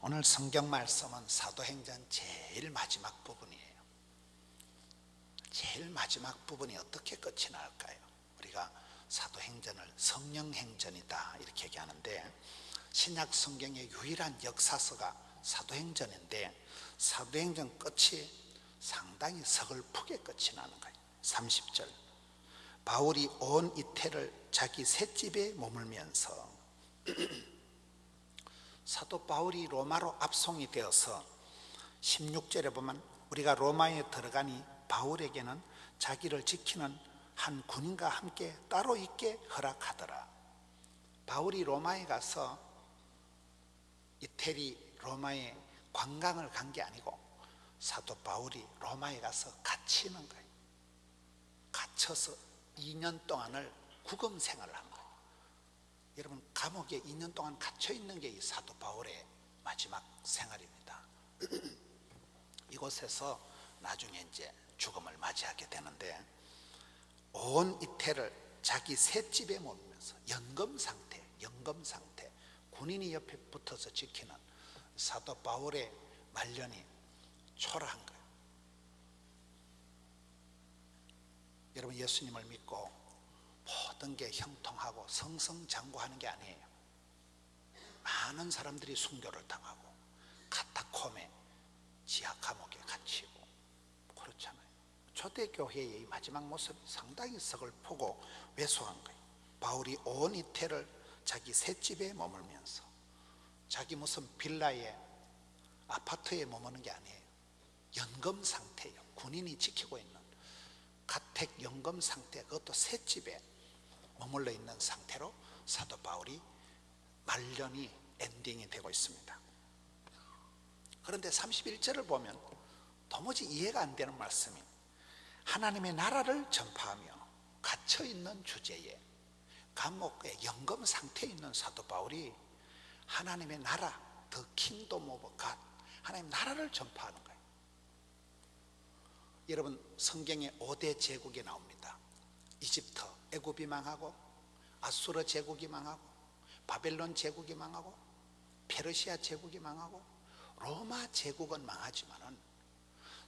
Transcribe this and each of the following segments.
오늘 성경 말씀은 사도행전 제일 마지막 부분이에요. 제일 마지막 부분이 어떻게 끝이 날까요? 우리가 사도행전을 성령행전이다 이렇게 얘기하는데, 신약 성경의 유일한 역사서가 사도행전인데 사도행전 끝이 상당히 서글프게 끝이 나는 거예요. 30절, 바울이 온 이태를 자기 셋집에 머물면서 사도 바울이 로마로 압송이 되어서 16절에 보면 우리가 로마에 들어가니 바울에게는 자기를 지키는 한 군인과 함께 따로 있게 허락하더라. 바울이 로마에 가서 이태리 로마에 관광을 간 게 아니고 사도 바울이 로마에 가서 갇히는 거예요. 갇혀서 2년 동안을 구금 생활을 한 거예요. 여러분, 감옥에 2년 동안 갇혀 있는 게 이 사도 바울의 마지막 생활입니다. 이곳에서 나중에 이제 죽음을 맞이하게 되는데, 온 이태를 자기 셋집에 머물면서 연금 상태, 군인이 옆에 붙어서 지키는 사도 바울의 말년이 초라한 거예요. 여러분, 예수님을 믿고 모든 게 형통하고 성성장구하는 게 아니에요. 많은 사람들이 순교를 당하고 카타콤에 지하 감옥에 갇히고 그렇잖아요. 초대교회의 이 마지막 모습이 상당히 서글프고 왜소한 거예요. 바울이 온 이태를 자기 셋집에 머물면서, 자기 무슨 빌라에 아파트에 머무는 게 아니에요. 연금 상태예요. 군인이 지키고 있는 가택 연금 상태, 그것도 셋집에 머물러 있는 상태로 사도 바울이 말년이 엔딩이 되고 있습니다. 그런데 31절을 보면 도무지 이해가 안 되는 말씀이, 하나님의 나라를 전파하며 갇혀있는 주제에 감옥의 연금 상태에 있는 사도 바울이 하나님의 나라, The Kingdom of God, 하나님의 나라를 전파하는 거예요. 여러분, 성경에 5대 제국이 나옵니다. 이집트, 애굽이 망하고, 아수르 제국이 망하고, 바벨론 제국이 망하고, 페르시아 제국이 망하고, 로마 제국은 망하지만은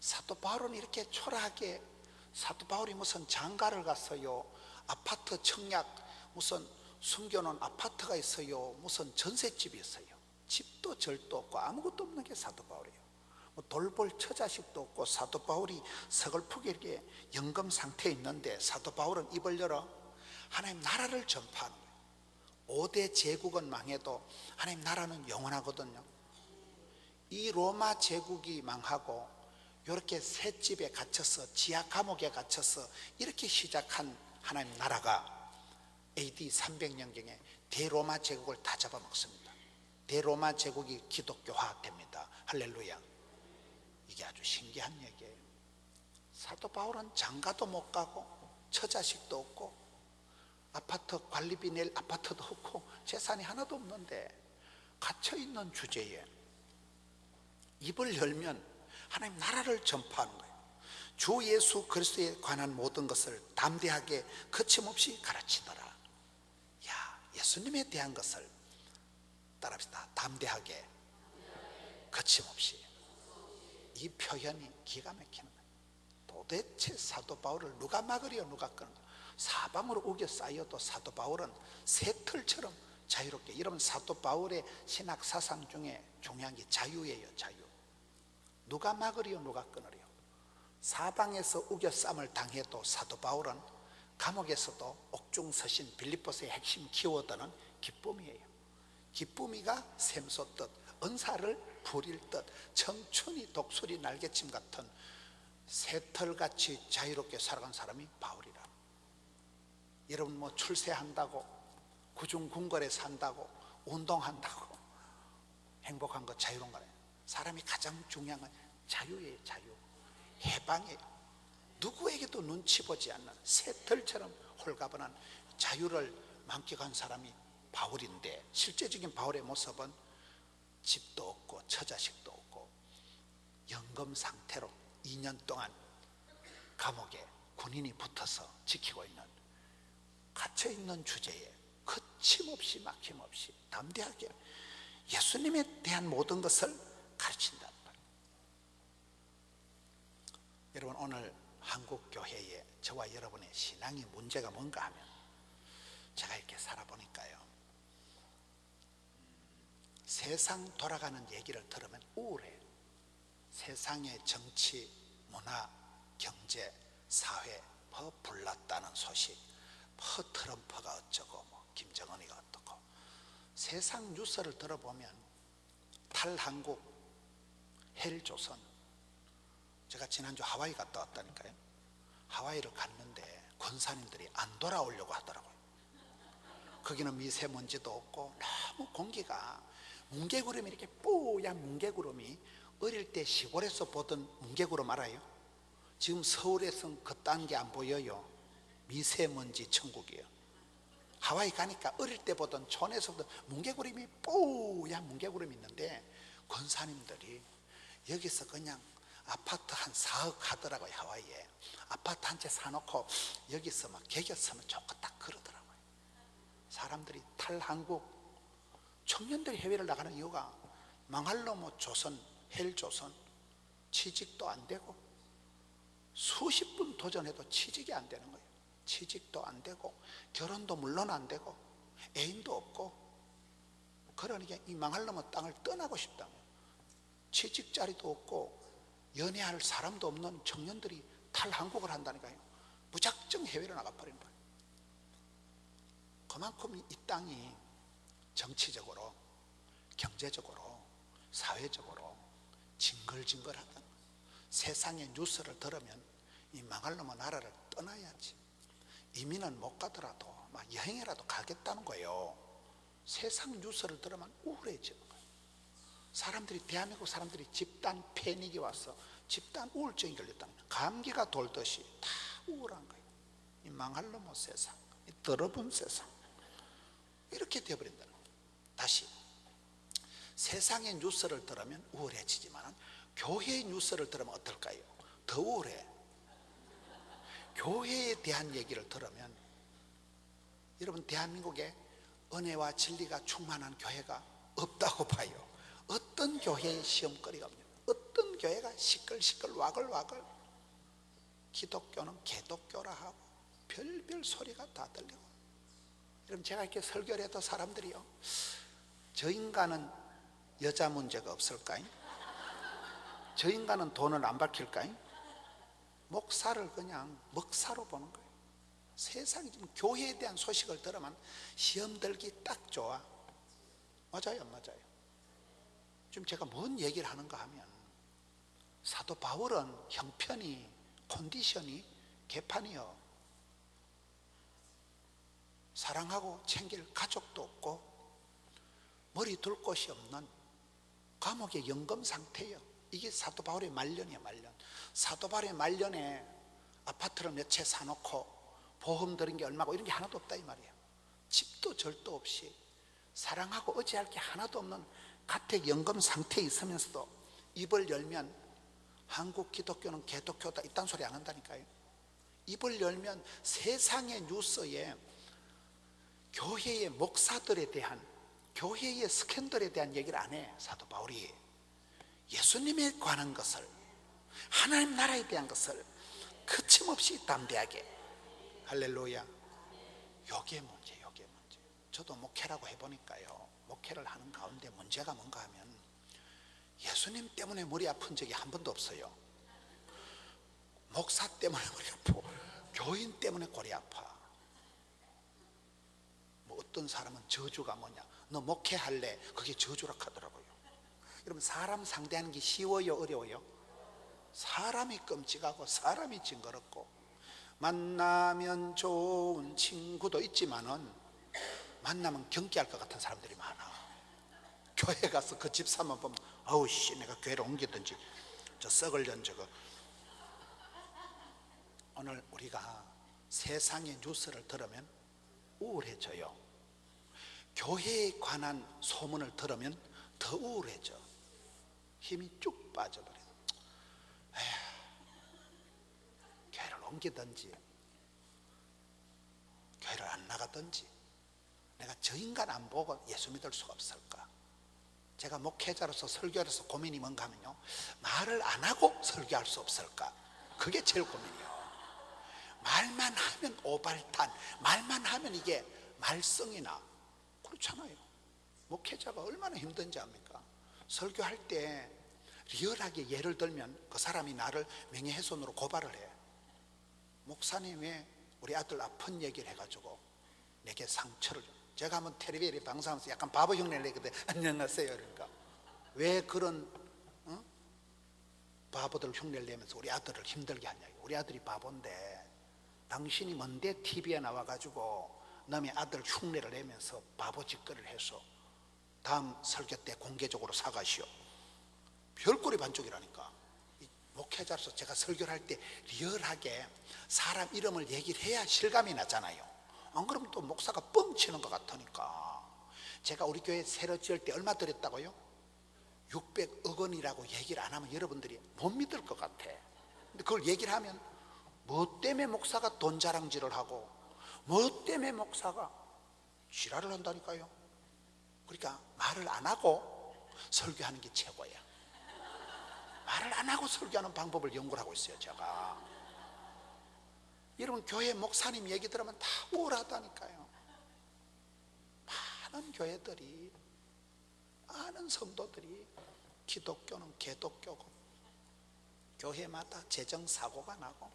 사도 바울은 이렇게 초라하게, 사도 바울이 무슨 장가를 갔어요, 아파트 청약 무슨 숨겨놓은 아파트가 있어요, 무슨 전셋집이 있어요. 집도 절도 없고 아무것도 없는 게 사도 바울이에요. 돌볼 처자식도 없고 사도 바울이 서글프게 이렇게 연금 상태에 있는데 사도 바울은 입을 열어 하나님 나라를 전파하는 거예요. 5대 제국은 망해도 하나님 나라는 영원하거든요. 이 로마 제국이 망하고 이렇게 셋집에 갇혀서 지하 감옥에 갇혀서 이렇게 시작한 하나님 나라가 AD 300년경에 대로마 제국을 다 잡아먹습니다. 대로마 제국이 기독교화 됩니다. 할렐루야. 이게 아주 신기한 얘기예요. 사도 바울은 장가도 못 가고 처자식도 없고 아파트 관리비 낼 아파트도 없고 재산이 하나도 없는데 갇혀있는 주제에 입을 열면 하나님 나라를 전파하는 거예요. 주 예수 그리스도에 관한 모든 것을 담대하게 거침없이 가르치더라. 예수님에 대한 것을 따라합시다. 담대하게 거침없이. 이 표현이 기가 막히는 거예요. 도대체 사도 바울을 누가 막으려 누가 끊어? 사방으로 우겨 쌓여도 사도 바울은 새털처럼 자유롭게. 여러분, 사도 바울의 신학 사상 중에 중요한 게 자유예요. 자유. 누가 막으려 누가 끊으려. 사방에서 우겨 쌈을 당해도 사도 바울은 감옥에서도 옥중서신 빌립보서의 핵심 키워드는 기쁨이에요. 기쁨이가 샘솟듯 은사를 부릴 듯 청춘이 독수리 날개침 같은 새털같이 자유롭게 살아간 사람이 바울이라. 여러분, 뭐 출세한다고 구중궁궐에 산다고 운동한다고 행복한 거 자유로운 거예요. 사람이 가장 중요한 건 자유예요. 자유. 해방이에요. 누구에게도 눈치 보지 않는 새털처럼 홀가분한 자유를 만끽한 사람이 바울인데, 실제적인 바울의 모습은 집도 없고 처자식도 없고 연금 상태로 2년 동안 감옥에 군인이 붙어서 지키고 있는, 갇혀있는 주제에 거침없이 막힘없이 담대하게 예수님에 대한 모든 것을 가르친단 말이에요. 여러분, 오늘 한국 교회에 저와 여러분의 신앙의 문제가 뭔가 하면, 제가 이렇게 살아보니까요, 세상 돌아가는 얘기를 들으면 우울해요. 세상의 정치, 문화, 경제, 사회 불났다는 소식, 트럼프가 어쩌고 김정은이가 어떻고, 세상 뉴스를 들어보면 탈한국, 헬조선. 제가 지난주 하와이 갔다 왔다니까요. 하와이를 갔는데 권사님들이 안 돌아오려고 하더라고요. 거기는 미세먼지도 없고 너무 공기가, 뭉게구름이 이렇게 뽀얀 뭉게구름이, 어릴 때 시골에서 보던 뭉게구름 알아요? 지금 서울에서는 그딴 게 안 보여요. 미세먼지 천국이에요. 하와이 가니까 어릴 때 보던 촌에서 보던 뭉게구름이, 뽀얀 뭉게구름이 있는데, 권사님들이 여기서 그냥 아파트 한 4억 하더라고요. 하와이에 아파트 한 채 사놓고 여기서 막 개겼으면 좋겠다 그러더라고요. 사람들이 탈한국, 청년들이 해외를 나가는 이유가 망할 놈의 조선, 헬조선, 취직도 안 되고, 수십 분 도전해도 취직이 안 되는 거예요. 취직도 안 되고, 결혼도 물론 안 되고, 애인도 없고, 그러니까 이 망할 놈의 땅을 떠나고 싶다며, 취직 자리도 없고 연애할 사람도 없는 청년들이 탈한국을 한다니까요. 무작정 해외로 나가버리는 거예요. 그만큼 이 땅이 정치적으로, 경제적으로, 사회적으로 징글징글하다. 세상의 뉴스를 들으면 이 망할 놈의 나라를 떠나야지, 이민은 못 가더라도 막 여행이라도 가겠다는 거예요. 세상 뉴스를 들으면 우울해지는 거예요. 사람들이, 대한민국 사람들이 집단 패닉이 와서 집단 우울증이 걸렸다는 거예요. 감기가 돌듯이 다 우울한 거예요. 이 망할 놈의 세상, 이 더러운 세상, 이렇게 되어버린다는 거예요. 다시, 세상의 뉴스를 들으면 우울해지지만 교회의 뉴스를 들으면 어떨까요? 더 우울해. 교회에 대한 얘기를 들으면, 여러분, 대한민국에 은혜와 진리가 충만한 교회가 없다고 봐요. 어떤 교회에 시험거리가 없냐, 어떤 교회가 시끌시끌 와글와글, 기독교는 개독교라 하고 별별 소리가 다 들리고. 여러분, 제가 이렇게 설교를 해도 사람들이요, 저 인간은 여자 문제가 없을까요? 저 인간은 돈을 안 밝힐까요? 목사를 그냥 먹사로 보는 거예요. 세상이 지금 교회에 대한 소식을 들으면 시험 들기 딱 좋아. 맞아요, 안 맞아요? 지금 제가 뭔 얘기를 하는가 하면, 사도 바울은 형편이, 컨디션이 개판이요. 사랑하고 챙길 가족도 없고 머리 둘 곳이 없는 감옥의 연금 상태예요. 이게 사도 바울의 말년이에요, 말년. 사도 바울의 말년에 아파트를 몇 채 사놓고 보험 들은 게 얼마고 이런 게 하나도 없다 이 말이에요. 집도 절도 없이 사랑하고 의지할 게 하나도 없는 가택 연금 상태에 있으면서도 입을 열면 한국 기독교는 개독교다 이딴 소리 안 한다니까요. 입을 열면 세상의 뉴스에 교회의 목사들에 대한, 교회의 스캔들에 대한 얘기를 안 해. 사도 바울이 예수님에 관한 것을, 하나님 나라에 대한 것을 거침없이 담대하게, 할렐루야. 요게 문제, 요게 문제. 저도 목회라고 해보니까요, 목회를 하는 가운데 문제가 뭔가 하면, 예수님 때문에 머리 아픈 적이 한 번도 없어요. 목사 때문에 머리 아프고 교인 때문에 골이 아파. 뭐 어떤 사람은 저주가 뭐냐, 너 목회할래? 그게 저주라 하더라고요. 여러분, 사람 상대하는 게 쉬워요, 어려워요? 사람이 끔찍하고 사람이 징그럽고, 만나면 좋은 친구도 있지만은 만나면 경계할 것 같은 사람들이 많아. 교회 가서 그 집사만 보면 아우 씨, 내가 교회를 옮기든지 저 썩을 년 저거. 오늘 우리가 세상의 뉴스를 들으면 우울해져요. 교회에 관한 소문을 들으면 더 우울해져. 힘이 쭉 빠져버려. 교회를 옮기든지 교회를 안 나가든지, 내가 저 인간 안 보고 예수 믿을 수가 없을까? 제가 목회자로서 설교로서 고민이 뭔가 하면요, 말을 안 하고 설교할 수 없을까? 그게 제일 고민이에요. 말만 하면 오발탄, 말만 하면 이게 말썽이나 그렇잖아요. 목회자가 얼마나 힘든지 압니까? 설교할 때 리얼하게 예를 들면 그 사람이 나를 명예훼손으로 고발을 해. 목사님 왜 우리 아들 아픈 얘기를 해가지고 내게 상처를 줘. 제가 한번 텔레비전에 방송하면서 약간 바보 흉내를 내거든. 안녕하세요. 그러니까 왜 그런 바보들 흉내를 내면서 우리 아들을 힘들게 하냐. 우리 아들이 바본데 당신이 뭔데 TV에 나와가지고 남의 아들 흉내를 내면서 바보 짓거리를 해서 다음 설교 때 공개적으로 사과시오. 별꼴이 반쪽이라니까. 목회자로서 제가 설교를 할 때 리얼하게 사람 이름을 얘기를 해야 실감이 나잖아요. 안 그러면 또 목사가 뻥치는 것 같으니까. 제가 우리 교회 새로 지을 때 얼마 들였다고요? 600억 원이라고 얘기를 안 하면 여러분들이 못 믿을 것 같아. 근데 그걸 얘기를 하면 뭐 때문에 목사가 돈 자랑질을 하고 뭐 때문에 목사가 지랄을 한다니까요. 그러니까 말을 안 하고 설교하는 게 최고야. 말을 안 하고 설교하는 방법을 연구를 하고 있어요, 제가. 여러분, 교회 목사님 얘기 들으면 다 우울하다니까요. 많은 교회들이, 많은 성도들이 기독교는 개독교고 교회마다 재정사고가 나고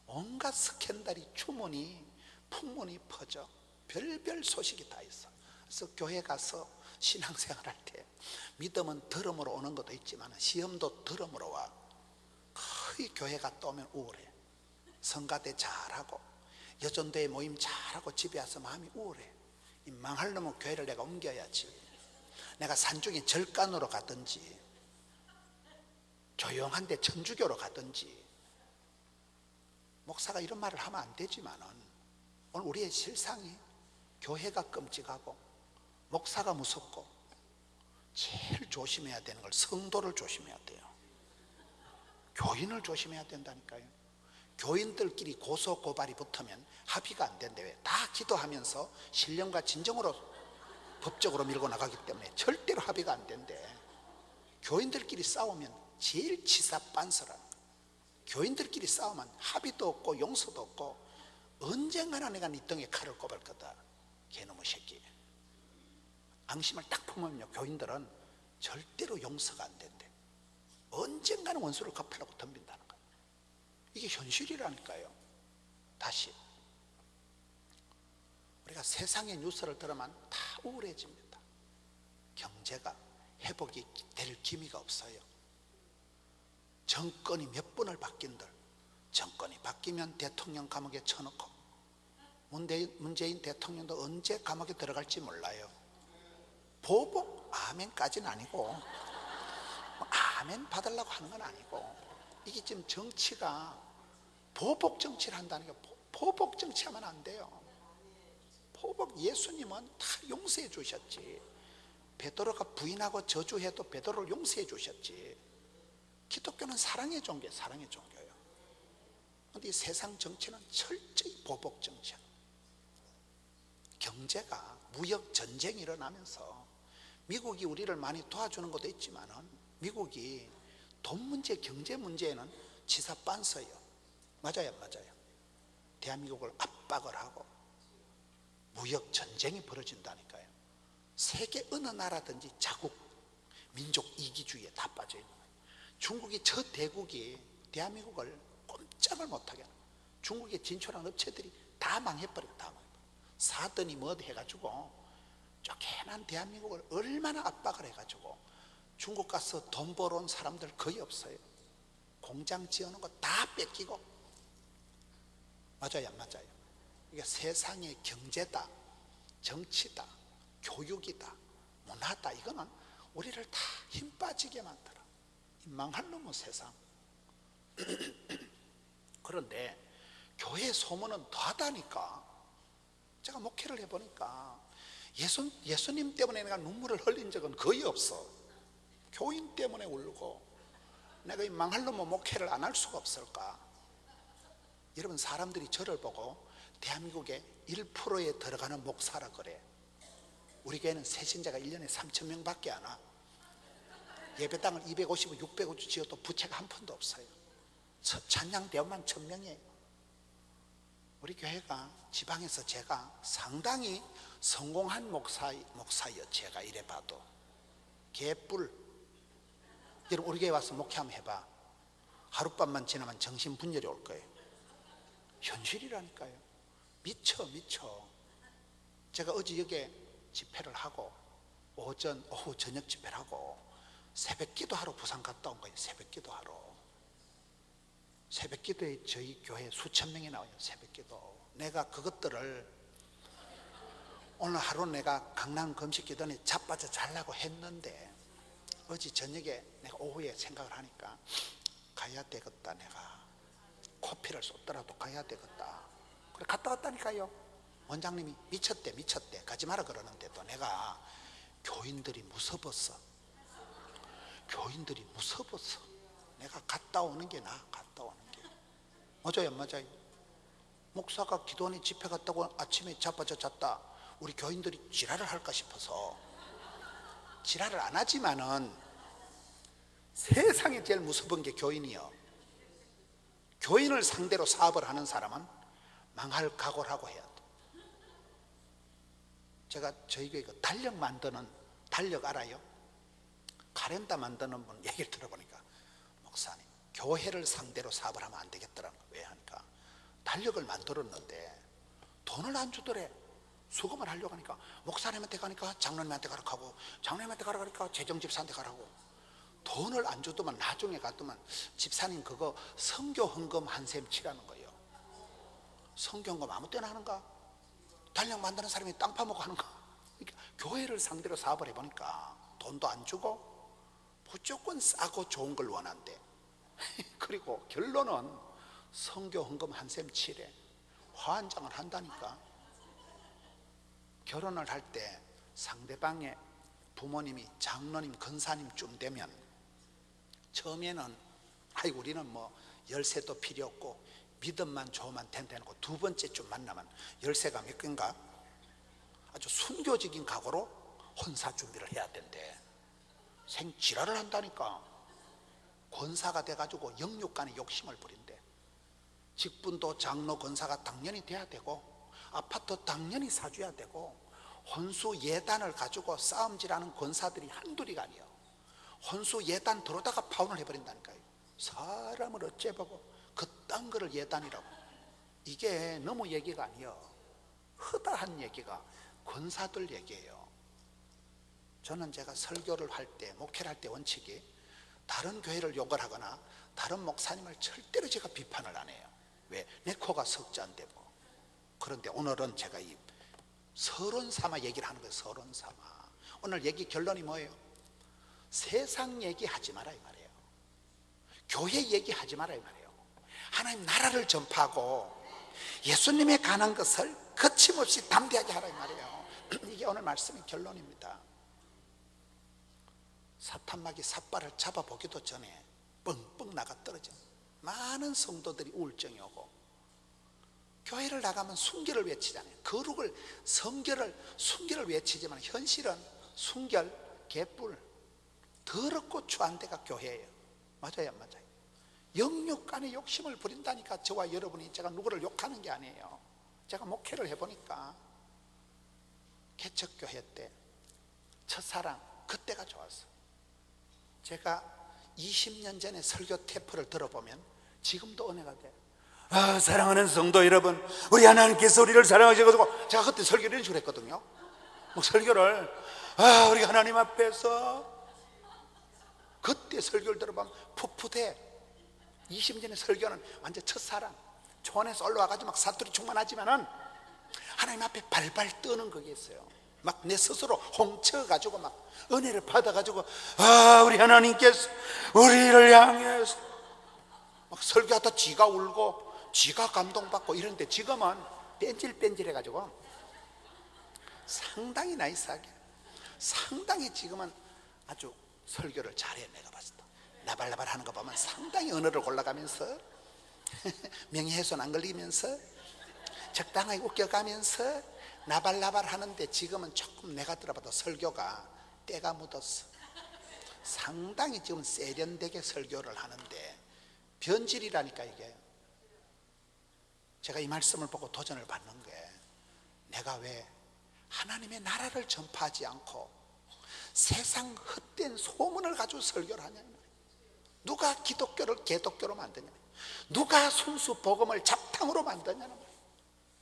온갖 스캔들이 추문이 풍문이 퍼져 별별 소식이 다 있어. 그래서 교회 가서 신앙생활 할 때 믿음은 들음으로 오는 것도 있지만 시험도 들음으로 와. 거의 교회 갔다 오면 우울해. 성가대 잘하고 여전도회 모임 잘하고 집에 와서 마음이 우울해. 이 망할 놈은 교회를 내가 옮겨야지. 내가 산중에 절간으로 가든지 조용한데 천주교로 가든지. 목사가 이런 말을 하면 안 되지만은 오늘 우리의 실상이 교회가 끔찍하고 목사가 무섭고 제일 조심해야 되는 걸 성도를 조심해야 돼요. 교인을 조심해야 된다니까요. 교인들끼리 고소 고발이 붙으면 합의가 안 된대. 왜? 다 기도하면서 신령과 진정으로 법적으로 밀고 나가기 때문에 절대로 합의가 안 된대. 교인들끼리 싸우면 제일 치사빤스라는 거야. 교인들끼리 싸우면 합의도 없고 용서도 없고 언젠가나 내가 네 등에 칼을 꼽을 거다. 개놈의 새끼. 앙심을 딱 품으면요, 교인들은 절대로 용서가 안 된대. 언젠가는 원수를 갚으려고 덤빈다는 거예요. 이게 현실이라니까요. 다시 우리가 세상의 뉴스를 들으면 다 우울해집니다. 경제가 회복이 될 기미가 없어요. 정권이 몇 번을 바뀐들, 정권이 바뀌면 대통령 감옥에 쳐넣고 문재인 대통령도 언제 감옥에 들어갈지 몰라요. 보복 아멘까지는 아니고 아멘 받으려고 하는 건 아니고, 이게 지금 정치가 보복 정치를 한다는 게, 보복 정치하면 안 돼요. 보복, 예수님은 다 용서해 주셨지. 베드로가 부인하고 저주해도 베드로를 용서해 주셨지. 기독교는 사랑의 종교예요. 사랑의 종교예요. 그런데 이 세상 정치는 철저히 보복 정치야. 경제가 무역 전쟁이 일어나면서 미국이 우리를 많이 도와주는 것도 있지만은 미국이 돈 문제, 경제 문제에는 치사빤서예요. 맞아요, 맞아요. 대한민국을 압박을 하고 무역 전쟁이 벌어진다니까요. 세계 어느 나라든지 자국, 민족 이기주의에 다 빠져 있는 거예요. 중국이 저 대국이 대한민국을 꼼짝을 못하게 하는 거예요. 중국에 진출한 업체들이 다 망해버려요. 다 망해버려요. 사더니 뭐도 해가지고 쫓겨난 대한민국을 얼마나 압박을 해가지고 중국 가서 돈 벌어온 사람들 거의 없어요. 공장 지어놓은 거 다 뺏기고. 맞아요, 안 맞아요? 이게 세상의 경제다, 정치다, 교육이다, 문화다, 이거는 우리를 다 힘 빠지게 만들어. 망할 놈의 세상. 그런데 교회 소문은 더하다니까. 제가 목회를 해보니까 예수님 때문에 내가 눈물을 흘린 적은 거의 없어. 교인 때문에 울고. 내가 이 망할 놈의 목회를 안 할 수가 없을까? 여러분, 사람들이 저를 보고 대한민국의 1%에 들어가는 목사라 그래. 우리 교회는 새신자가 1년에 3,000명밖에 안 와. 예배당을 250, 600원 지어도 부채가 한 푼도 없어요. 찬양대원만 1000명이에요. 우리 교회가 지방에서 제가 상당히 성공한 목사여. 제가 이래 봐도 개뿔. 여러분 우리 교회 와서 목회 한번 해봐. 하룻밤만 지나면 정신분열이 올 거예요. 현실이라니까요. 미쳐. 제가 어제 여기에 집회를 하고 오후 저녁 집회를 하고 새벽 기도하러 부산 갔다 온 거예요. 새벽 기도하러. 새벽 기도에 저희 교회 수천 명이 나와요. 새벽 기도. 내가 그것들을 오늘 하루 내가 강남 금식 기도에 자빠져 자려고 했는데 어제 저녁에 내가 오후에 생각을 하니까 가야 되겠다. 내가 코피를 쏟더라도 가야 되겠다. 그래 갔다 왔다니까요. 원장님이 미쳤대 가지 마라 그러는데도 내가 교인들이 무서웠어. 내가 갔다 오는 게 나아. 갔다 오는 게 맞아요, 안 맞아요? 목사가 기도원에 집회 갔다고 아침에 자빠져 잤다. 우리 교인들이 지랄을 할까 싶어서 지랄을 안 하지만은 세상에 제일 무서운 게 교인이요. 교인을 상대로 사업을 하는 사람은 망할 각오를 하고 해야 돼. 제가 저희 교회 달력 만드는 달력 알아요? 카렌다 만드는 분 얘기를 들어보니까 목사님 교회를 상대로 사업을 하면 안 되겠더라는 거예요. 왜 하니까 달력을 만들었는데 돈을 안 주더래. 수금을 하려고 하니까 목사님한테 가니까 장로님한테 가라고 하고 장로님한테 가라고 하니까 재정집사한테 가라고. 돈을 안 주더만 나중에 갔더만 집사님 그거 선교 헌금 한 셈 치라는 거예요. 선교 헌금 아무 때나 하는가? 달력 만드는 사람이 땅 파먹고 하는가? 그러니까 교회를 상대로 사업을 해보니까 돈도 안 주고 무조건 싸고 좋은 걸 원한대. 그리고 결론은 선교 헌금 한 셈 치래. 화환장을 한다니까. 결혼을 할 때 상대방의 부모님이 장로님 권사님쯤 되면 처음에는 우리는 뭐 열쇠도 필요 없고 믿음만 좋으면 된다고 두 번째쯤 만나면 열쇠가 몇 개인가 아주 순교적인 각오로 혼사 준비를 해야 된대. 생지랄을 한다니까. 권사가 돼가지고 영육간의 욕심을 부린대. 직분도 장로 권사가 당연히 돼야 되고 아파트 당연히 사줘야 되고 혼수 예단을 가지고 싸움질하는 권사들이 한둘이가 아니에요. 혼수 예단 들어다가 파혼을 해버린다니까요. 사람을 어째 보고 그딴 거를 예단이라고. 이게 너무 얘기가 아니에요. 허다한 얘기가 권사들 얘기예요. 저는 제가 설교를 할 때 목회를 할 때 원칙이 다른 교회를 욕을 하거나 다른 목사님을 절대로 제가 비판을 안 해요. 왜? 내 코가 석자인데 뭐. 그런데 오늘은 제가 이 서론 삼아 얘기를 하는 거예요. 서론 삼아. 오늘 얘기 결론이 뭐예요? 세상 얘기하지 마라 이 말이에요. 교회 얘기하지 마라 이 말이에요. 하나님 나라를 전파하고 예수님에 관한 것을 거침없이 담대하게 하라 이 말이에요. 이게 오늘 말씀의 결론입니다. 사탄마귀 삿발을 잡아보기도 전에 뻥뻥 나가 떨어져. 많은 성도들이 우울증이 오고 교회를 나가면 순결을 외치잖아요. 거룩을, 순결을 외치지만 현실은 순결, 개뿔, 더럽고 추한 데가 교회예요. 맞아요, 안 맞아요? 영육간의 욕심을 부린다니까. 저와 여러분이 제가 누구를 욕하는 게 아니에요. 제가 목회를 해보니까 개척교회 때 첫사랑 그때가 좋았어. 제가 20년 전에 설교 테이프를 들어보면 지금도 은혜가 돼. 사랑하는 성도 여러분, 우리 하나님께서 우리를 사랑하셔가지고 제가 그때 설교를 이런 식으로 했거든요. 설교를 우리 하나님 앞에서 그때 설교를 들어보면 풋풋해. 20년 전에 설교는 완전 첫사랑 초원에서 올라와가지고 막 사투리 충만하지만은 하나님 앞에 발발 떠는 그게 있어요. 막 내 스스로 홍쳐가지고 막 은혜를 받아가지고 우리 하나님께서 우리를 향해서 막 설교하다 지가 울고 지가 감동받고 이런데 지금은 뺀질뺀질해가지고 상당히 나이스하게 상당히 지금은 아주 설교를 잘해. 내가 봤을 때 나발나발 하는 거 보면 상당히 언어를 골라가면서 명예훼손 안 걸리면서 적당하게 웃겨가면서 나발나발 하는데 지금은 조금 내가 들어봐도 설교가 때가 묻었어. 상당히 지금 세련되게 설교를 하는데 변질이라니까. 이게 제가 이 말씀을 보고 도전을 받는 게, 내가 왜 하나님의 나라를 전파하지 않고 세상 헛된 소문을 가지고 설교를 하냐. 누가 기독교를 개독교로 만드냐, 누가 순수 복음을 잡탕으로 만드냐는 거예요.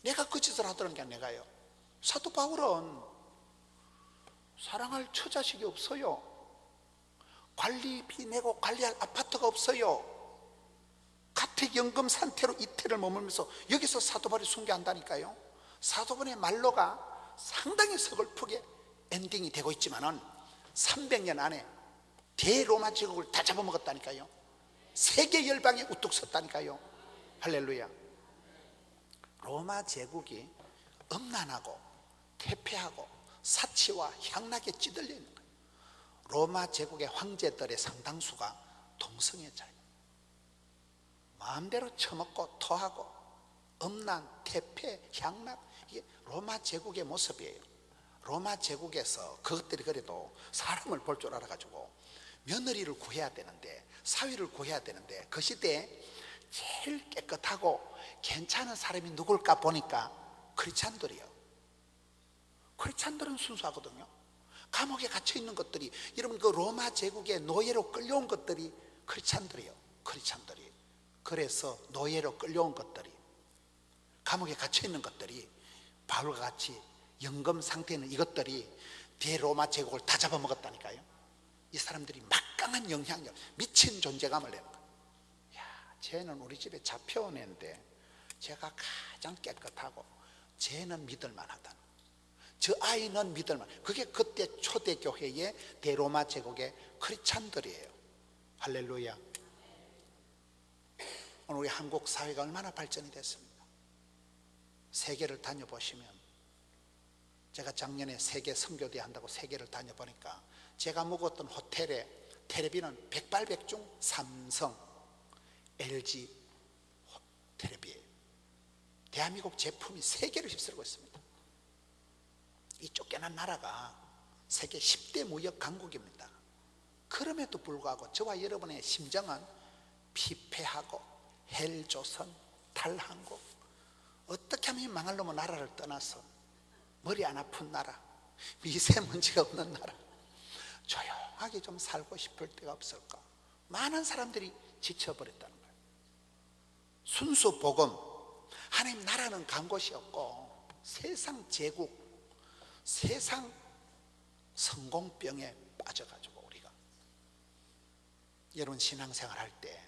내가 그 짓을 하더라는 게 내가요. 사도 바울은 사랑할 처자식이 없어요. 관리비 내고 관리할 아파트가 없어요. 가택연금 상태로 이태를 머물면서 여기서 사도 바울이 순교한다니까요. 사도 바울의 말로가 상당히 서글프게 엔딩이 되고 있지만은 300년 안에 대로마 제국을 다 잡아먹었다니까요. 세계 열방에 우뚝 섰다니까요. 할렐루야. 로마 제국이 음란하고 퇴폐하고 사치와 향락에 찌들려 있는 거예요. 로마 제국의 황제들의 상당수가 동성애자예요. 마음대로 처먹고 토하고 음란, 퇴폐, 향락, 이게 로마 제국의 모습이에요. 로마 제국에서 그것들이 그래도 사람을 볼 줄 알아가지고 며느리를 구해야 되는데, 사위를 구해야 되는데, 그 시대에 제일 깨끗하고 괜찮은 사람이 누굴까 보니까 크리스찬들이요. 크리스찬들은 순수하거든요. 감옥에 갇혀 있는 것들이, 여러분 그 로마 제국의 노예로 끌려온 것들이 크리스찬들이요. 크리스찬들이. 그래서 노예로 끌려온 것들이, 감옥에 갇혀 있는 것들이, 바울과 같이 연금 상태에 있는 이것들이 대로마 제국을 다 잡아먹었다니까요. 이 사람들이 막강한 영향력, 미친 존재감을 내는 거예요. 야, 쟤는 우리 집에 잡혀온 애인데 제가 가장 깨끗하고 쟤는 믿을만하다, 저 아이는 믿을만. 그게 그때 초대교회의 대로마 제국의 크리스찬들이에요. 할렐루야. 오늘 우리 한국 사회가 얼마나 발전이 됐습니까? 세계를 다녀보시면, 제가 작년에 세계 선교대 한다고 세계를 다녀보니까 제가 묵었던 호텔에 텔레비는 백발백중 삼성, LG 텔레비예요. 대한민국 제품이 세계를 휩쓸고 있습니다. 이 쫓겨난 나라가 세계 10대 무역 강국입니다. 그럼에도 불구하고 저와 여러분의 심정은 피폐하고 헬조선, 탈한국, 어떻게 하면 망할 놈의 나라를 떠나서 머리 안 아픈 나라, 미세먼지가 없는 나라, 조용하게 좀 살고 싶을 때가 없을까? 많은 사람들이 지쳐버렸다는 거예요. 순수 복음, 하나님 나라는 간 곳이 없고 세상 제국, 세상 성공병에 빠져가지고, 우리가 여러분 신앙생활 할 때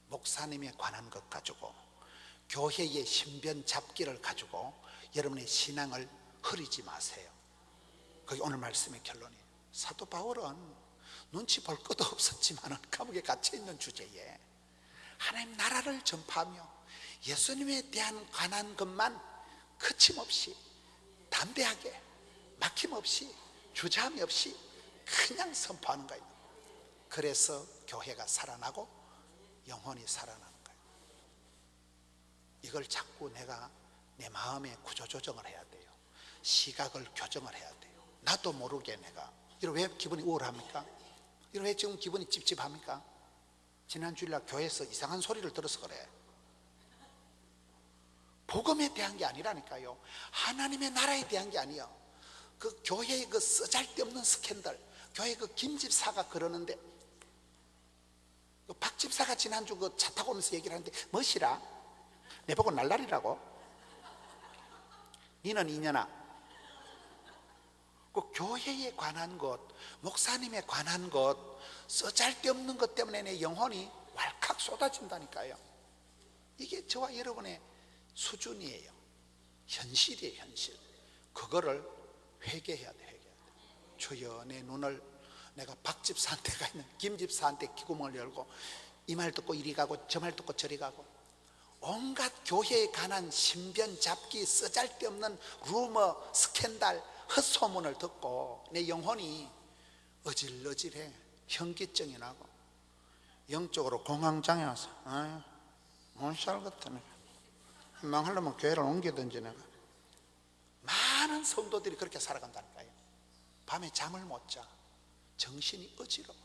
목사님에 관한 것 가지고, 교회의 신변 잡기를 가지고 여러분의 신앙을 흐리지 마세요. 그게 오늘 말씀의 결론이에요. 사도 바울은 눈치 볼 것도 없었지만 감옥에 갇혀있는 주제에 하나님 나라를 전파하며 예수님에 대한 관한 것만 거침없이 담대하게 막힘없이 주저함이 없이 그냥 선포하는 거예요. 그래서 교회가 살아나고 영혼이 살아나는 거예요. 이걸 자꾸 내가 내 마음의 구조조정을 해야 돼요. 시각을 교정을 해야 돼요. 나도 모르게 내가 이런, 왜 기분이 우울합니까? 이런, 왜 지금 기분이 찝찝합니까? 지난 주일날 교회에서 이상한 소리를 들어서 그래. 복음에 대한 게 아니라니까요. 하나님의 나라에 대한 게 아니에요. 그 교회의 그 쓰잘데없는 스캔들, 교회 그 김집사가 그러는데, 그 박집사가 지난주 그 차 타고 오면서 얘기를 하는데, 멋이라 내보고 날라리라고. 니는 이년아, 그 교회에 관한 것, 목사님에 관한 것, 쓰잘데없는 것 때문에 내 영혼이 왈칵 쏟아진다니까요. 이게 저와 여러분의 수준이에요. 현실이에요, 현실. 그거를 회개해야 돼, 회개해야 돼. 주여, 내 눈을 내가 박집사한테 가 있는 김집사한테 귀구멍을 열고 이 말 듣고 이리 가고 저 말 듣고 저리 가고 온갖 교회에 관한 신변 잡기, 쓰잘데없는 루머, 스캔들, 헛소문을 듣고 내 영혼이 어질어질해. 현기증이 나고 영적으로 공황장애 와서 못살 같아. 내가 망하려면 교회를 옮기든지. 내가 많은 성도들이 그렇게 살아간다니까요. 밤에 잠을 못 자. 정신이 어지러워.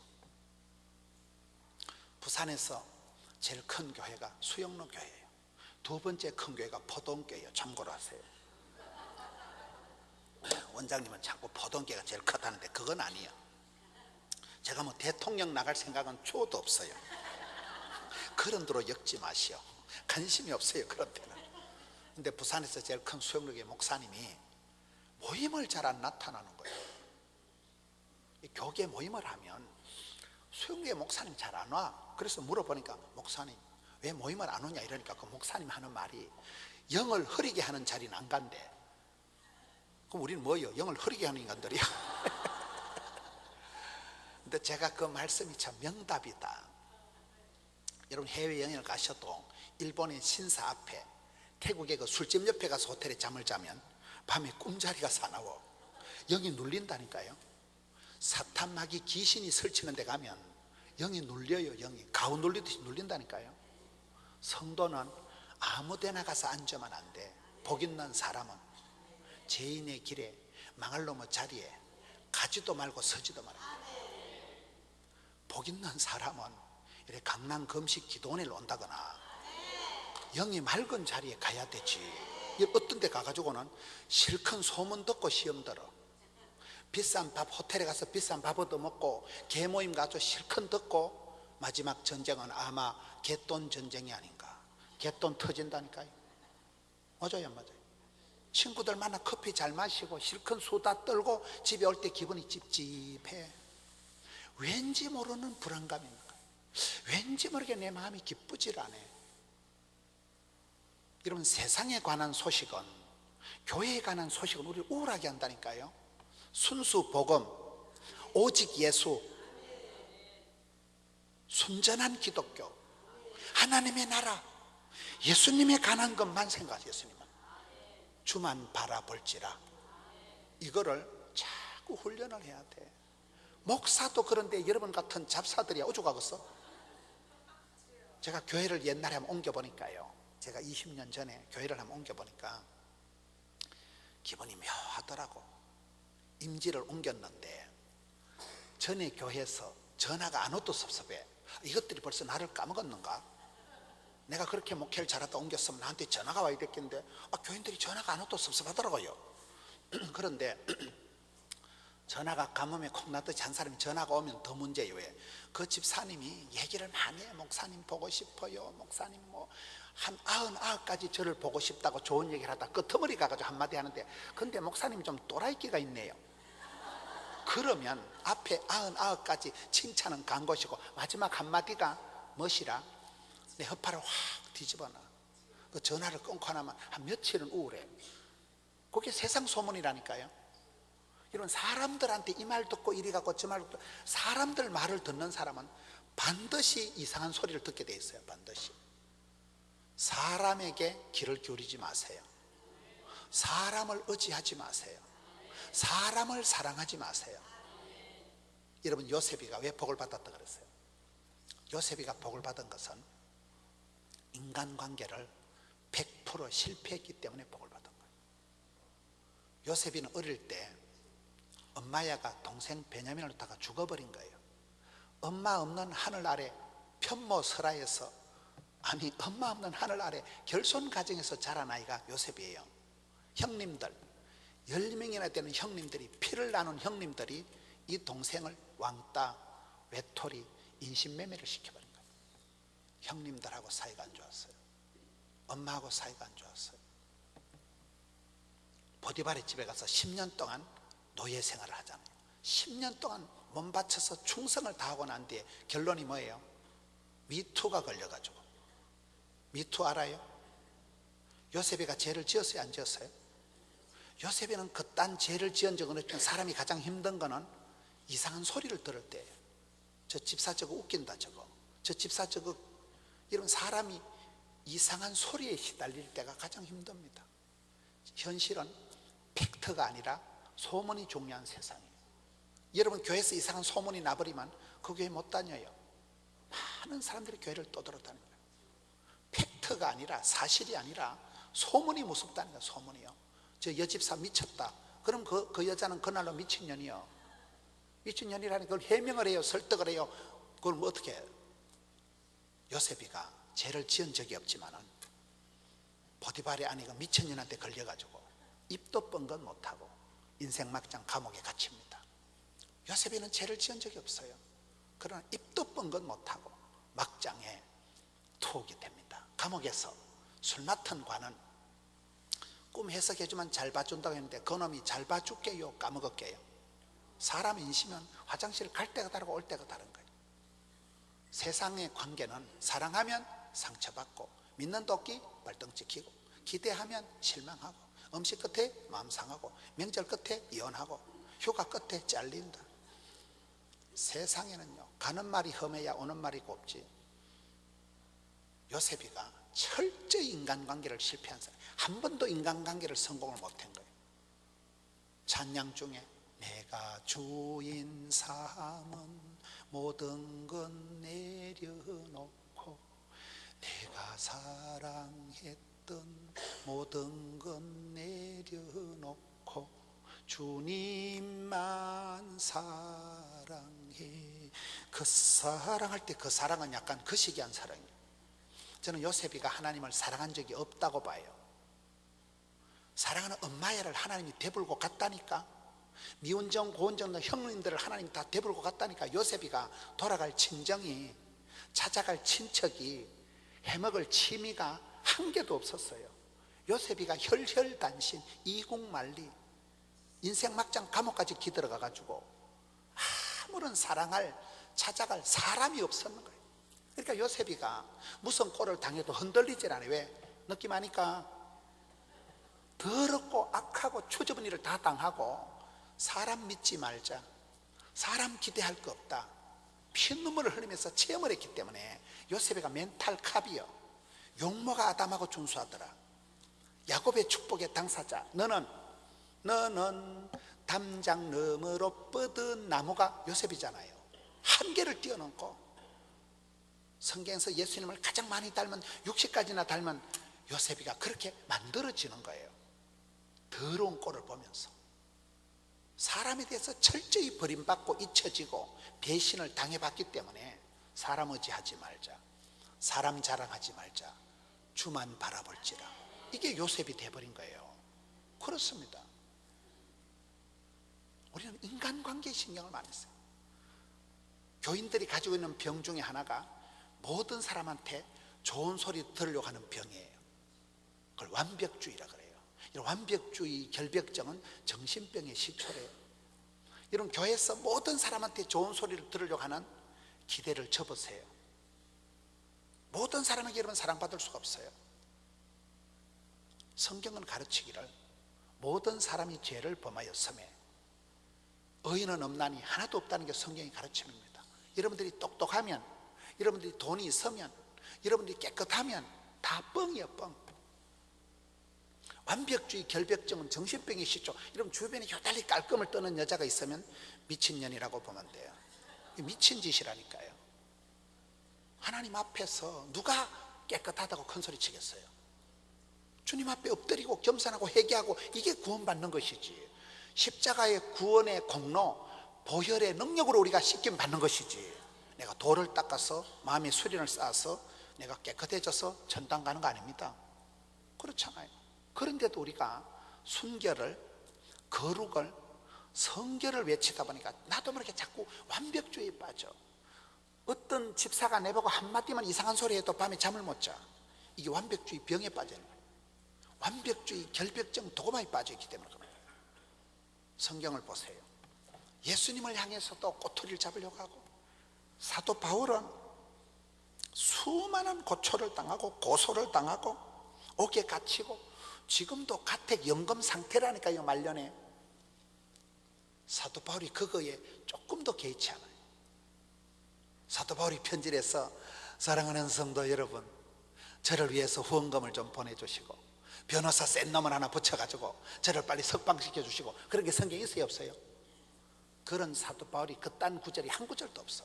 부산에서 제일 큰 교회가 수영로 교회예요. 두 번째 큰 교회가 포동교회예요. 참고로 하세요. 원장님은 자꾸 포동교회가 제일 크다는데 그건 아니에요. 제가 뭐 대통령 나갈 생각은 초도 없어요. 그런 데로 엮지 마시오. 관심이 없어요, 그런 데는. 근데 부산에서 제일 큰 수영로교회 목사님이 모임을 잘 안 나타나는 거예요. 이 교계 모임을 하면 수영교회 목사님 잘 안 와. 그래서 물어보니까 목사님 왜 모임을 안 오냐 이러니까 그 목사님 하는 말이 영을 흐리게 하는 자리는 안 간대. 그럼 우리는 뭐예요? 영을 흐리게 하는 인간들이야. 근데 제가 그 말씀이 참 명답이다. 여러분 해외여행을 가셔도 일본의 신사 앞에, 태국의 그 술집 옆에 가서 호텔에 잠을 자면 밤에 꿈자리가 사나워. 영이 눌린다니까요. 사탄 마귀 귀신이 설치는 데 가면 영이 눌려요. 영이 가우 눌리듯이 눌린다니까요. 성도는 아무 데나 가서 앉으면 안 돼. 복 있는 사람은 죄인의 길에 망할 놈의 자리에 가지도 말고 서지도 말아요. 복 있는 사람은 이렇게 강남 금식 기도원에 온다거나 영이 맑은 자리에 가야 되지. 어떤 데 가가지고는 실컷 소문 듣고 시험 들어. 비싼 밥, 호텔에 가서 비싼 밥 얻어먹고 개모임 가서 실컷 듣고 마지막 전쟁은 아마 개돈 전쟁이 아닌가. 개돈 터진다니까요. 맞아요, 안 맞아요? 친구들 만나 커피 잘 마시고 실컷 수다 떨고 집에 올 때 기분이 찝찝해. 왠지 모르는 불안감입니다. 왠지 모르게 내 마음이 기쁘질 않아요. 여러분 세상에 관한 소식은, 교회에 관한 소식은 우리를 우울하게 한다니까요. 순수 복음, 오직 예수, 순전한 기독교, 하나님의 나라, 예수님에 관한 것만 생각하세요. 예수님은 주만 바라볼지라. 이거를 자꾸 훈련을 해야 돼. 목사도 그런데 여러분 같은 잡사들이 오죽하겠어? 제가 교회를 옛날에 한번 옮겨보니까요, 제가 20년 전에 교회를 한번 옮겨보니까 기분이 묘하더라고. 임지를 옮겼는데 전에 교회에서 전화가 안 와도 섭섭해. 이것들이 벌써 나를 까먹었는가? 내가 그렇게 목회를 잘하다 옮겼으면 나한테 전화가 와야 됐겠는데 교인들이 전화가 안 와도 섭섭하더라고요. 그런데 전화가 가뭄에 콩 나듯이 한 사람이 전화가 오면 더 문제예요. 왜? 그 집사님이 얘기를 많이 해. 목사님 보고 싶어요. 목사님 뭐 한 99가지 저를 보고 싶다고 좋은 얘기를 하다 끄트머리 가가지고 한마디 하는데, 근데 목사님이 좀 또라이끼가 있네요. 그러면 앞에 99가지 칭찬은 간 것이고 마지막 한마디가 무엇이라? 내 허파를 확 뒤집어놔. 그 전화를 끊고 나면 한 며칠은 우울해. 그게 세상 소문이라니까요. 이런 사람들한테 이 말 듣고 이리 가고 저 말 듣고, 사람들 말을 듣는 사람은 반드시 이상한 소리를 듣게 돼 있어요. 반드시. 사람에게 귀를 기울이지 마세요. 사람을 의지하지 마세요. 사람을 사랑하지 마세요. 여러분 요셉이가 왜 복을 받았다 그랬어요? 요셉이가 복을 받은 것은 인간관계를 100% 실패했기 때문에 복을 받은 거예요. 요셉이는 어릴 때 엄마야가 동생 베냐민을 놓다가 죽어버린 거예요. 엄마 없는 하늘 아래 편모설화에서, 아니 엄마 없는 하늘 아래 결손 가정에서 자란 아이가 요셉이에요. 형님들 10명이나 되는 형님들이, 피를 나눈 형님들이 이 동생을 왕따, 외톨이, 인신매매를 시켜버린 거예요. 형님들하고 사이가 안 좋았어요. 엄마하고 사이가 안 좋았어요. 보디발의 집에 가서 10년 동안 노예 생활을 하잖아요. 10년 동안 몸 바쳐서 충성을 다하고 난 뒤에 결론이 뭐예요? 미투가 걸려가지고. 미투 알아요? 요셉이가 죄를 지었어요, 안 지었어요? 요셉이는 그딴 죄를 지은 적은 없지만 사람이 가장 힘든 거는 이상한 소리를 들을 때예요. 저 집사 저거 웃긴다 저거, 저 집사 저거. 이런 사람이 이상한 소리에 시달릴 때가 가장 힘듭니다. 현실은 팩트가 아니라 소문이 중요한 세상이에요. 여러분 교회에서 이상한 소문이 나버리면 그 교회 못 다녀요. 많은 사람들이 교회를 떠돌아다닙니다. 팩트가 아니라, 사실이 아니라 소문이 무섭다는 거예요. 소문이요. 저 여집사 미쳤다. 그럼 그 여자는 그날로 미친년이요. 미친년이라니 그걸 해명을 해요, 설득을 해요. 그걸 뭐 어떻게 해요? 요셉이가 죄를 지은 적이 없지만은 보디발의 아내가 미천년한테 걸려가지고 입도 뻥긋 못하고 인생 막장 감옥에 갇힙니다. 요셉이는 죄를 지은 적이 없어요. 그러나 입도 뻥긋 못하고 막장에 투옥이 됩니다. 감옥에서 술 맡은 관은 꿈 해석해주면 잘 봐준다고 했는데 그놈이 잘 봐줄게요 까먹을게요. 사람 인심은 화장실 갈 때가 다르고 올 때가 다른 거예요. 세상의 관계는 사랑하면 상처받고 믿는 도끼 발등 찍히고 기대하면 실망하고 음식 끝에 마음 상하고 명절 끝에 이혼하고 휴가 끝에 잘린다. 세상에는요 가는 말이 험해야 오는 말이 곱지. 요셉이가 철저히 인간관계를 실패한 사람, 한 번도 인간관계를 성공을 못한 거예요. 찬양 중에 내가 주인 삼은 모든 건 내려놓고 내가 사랑했던 모든 건 내려놓고 주님만 사랑해. 그 사랑할 때 그 사랑은 약간 거시기한 사랑이에요. 저는 요셉이가 하나님을 사랑한 적이 없다고 봐요. 사랑하는 엄마야를 하나님이 베풀고 갔다니까. 미운정 고운정 형님들을 하나님이 다 베풀고 갔다니까. 요셉이가 돌아갈 친정이, 찾아갈 친척이, 해먹을 취미가 한 개도 없었어요. 요셉이가 혈혈단신 이국만리 인생 막장 감옥까지 기들어가 가지고 아무런 사랑할 찾아갈 사람이 없었는 거예요. 그러니까 요셉이가 무슨 꼴을 당해도 흔들리질 않아요. 왜? 느낌 아니까. 더럽고 악하고 추접은 일을 다 당하고 사람 믿지 말자, 사람 기대할 거 없다, 피눈물을 흘리면서 체험을 했기 때문에 요셉이가 멘탈 캅이요. 용모가 아담하고 준수하더라. 야곱의 축복의 당사자. 너는 담장 너머로 뻗은 나무가 요셉이잖아요. 한계를 뛰어넘고 성경에서 예수님을 가장 많이 닮은 60가지나 닮은 요셉이가 그렇게 만들어지는 거예요. 더러운 꼴을 보면서 사람에 대해서 철저히 버림받고 잊혀지고 배신을 당해봤기 때문에 사람 의지하지 말자, 사람 자랑하지 말자, 주만 바라볼지라. 이게 요셉이 돼버린 거예요. 그렇습니다. 우리는 인간관계에 신경을 많이 써요. 교인들이 가지고 있는 병 중에 하나가 모든 사람한테 좋은 소리 들으려고 하는 병이에요. 그걸 완벽주의라 그래요. 이런 완벽주의 결벽증은 정신병의 시초래요. 이런 교회에서 모든 사람한테 좋은 소리를 들으려고 하는 기대를 접으세요. 모든 사람에게 여러분 사랑받을 수가 없어요. 성경은 가르치기를 모든 사람이 죄를 범하였음에 의인은 없나니 하나도 없다는 게 성경의 가르침입니다. 여러분들이 똑똑하면, 여러분들이 돈이 있으면, 여러분들이 깨끗하면 다 뻥이에요. 뻥. 완벽주의 결벽증은 정신병의 시초. 여러분 주변에 효달리 깔끔을 떠는 여자가 있으면 미친년이라고 보면 돼요. 미친 짓이라니까요. 하나님 앞에서 누가 깨끗하다고 큰소리 치겠어요? 주님 앞에 엎드리고 겸손하고 회개하고 이게 구원받는 것이지. 십자가의 구원의 공로, 보혈의 능력으로 우리가 씻김 받는 것이지. 내가 돌을 닦아서 마음의 수련을 쌓아서 내가 깨끗해져서 전당 가는 거 아닙니다. 그렇잖아요. 그런데도 우리가 순결을, 거룩을, 성결을 외치다 보니까 나도 모르게 자꾸 완벽주의에 빠져. 어떤 집사가 내보고 한마디만 이상한 소리 해도 밤에 잠을 못 자. 이게 완벽주의 병에 빠지는 거예요. 완벽주의 결벽증 도구만이 빠져있기 때문에 그래요. 성경을 보세요. 예수님을 향해서도 꼬투리를 잡으려고 하고, 사도 바울은 수많은 고초를 당하고 고소를 당하고 옥에 갇히고 지금도 가택 연금 상태라니까요. 말년에. 사도 바울이 그거에 조금 더 개의치 않아요. 사도 바울이 편지를 해서 사랑하는 성도 여러분, 저를 위해서 후원금을 좀 보내주시고 변호사 센 놈을 하나 붙여가지고 저를 빨리 석방시켜 주시고, 그런 게 성경에 있어요 없어요? 그런 사도 바울이 그딴 구절이 한 구절도 없어.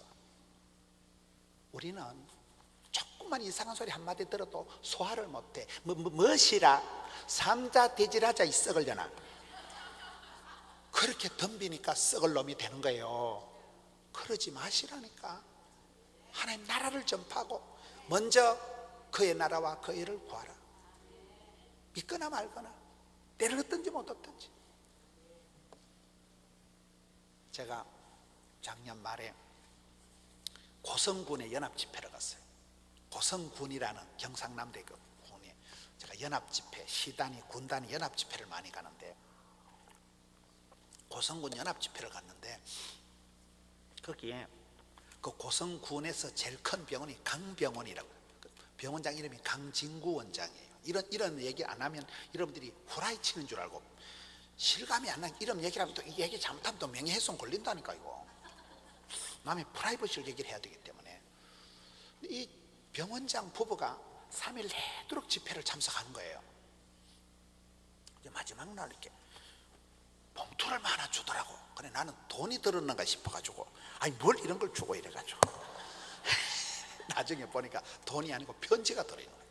우리는 조금만 이상한 소리 한마디 들어도 소화를 못해. 무엇이라 삼자 대질하자 이 썩을려나. 그렇게 덤비니까 썩을 놈이 되는 거예요. 그러지 마시라니까. 하나님 나라를 전파하고 먼저 그의 나라와 그의 일을 구하라. 믿거나 말거나, 때를 얻든지 못 얻든지. 제가 작년 말에 고성군에 연합집회를 갔어요. 고성군이라는 경상남도의 그 군에 제가 연합집회, 시단위, 군단위 연합집회를 많이 가는데, 고성군 연합집회를 갔는데, 거기에 그 고성군에서 제일 큰 병원이 강병원이라고, 병원장 이름이 강진구 원장이에요. 이런 얘기 안 하면 여러분들이 후라이 치는 줄 알고, 실감이 안 나게 이런 얘기를 하면 또 이 얘기 잘못하면 또 명예훼손 걸린다니까. 이거 남의 프라이버시를 얘기를 해야 되기 때문에. 이 병원장 부부가 3일 내도록 집회를 참석하는 거예요. 이제 마지막 날 이렇게 봉투를 하나 주더라고. 그래, 나는 돈이 들었는가 싶어가지고, 아니 뭘 이런 걸 주고 이래가지고 나중에 보니까 돈이 아니고 편지가 들어있는 거예요.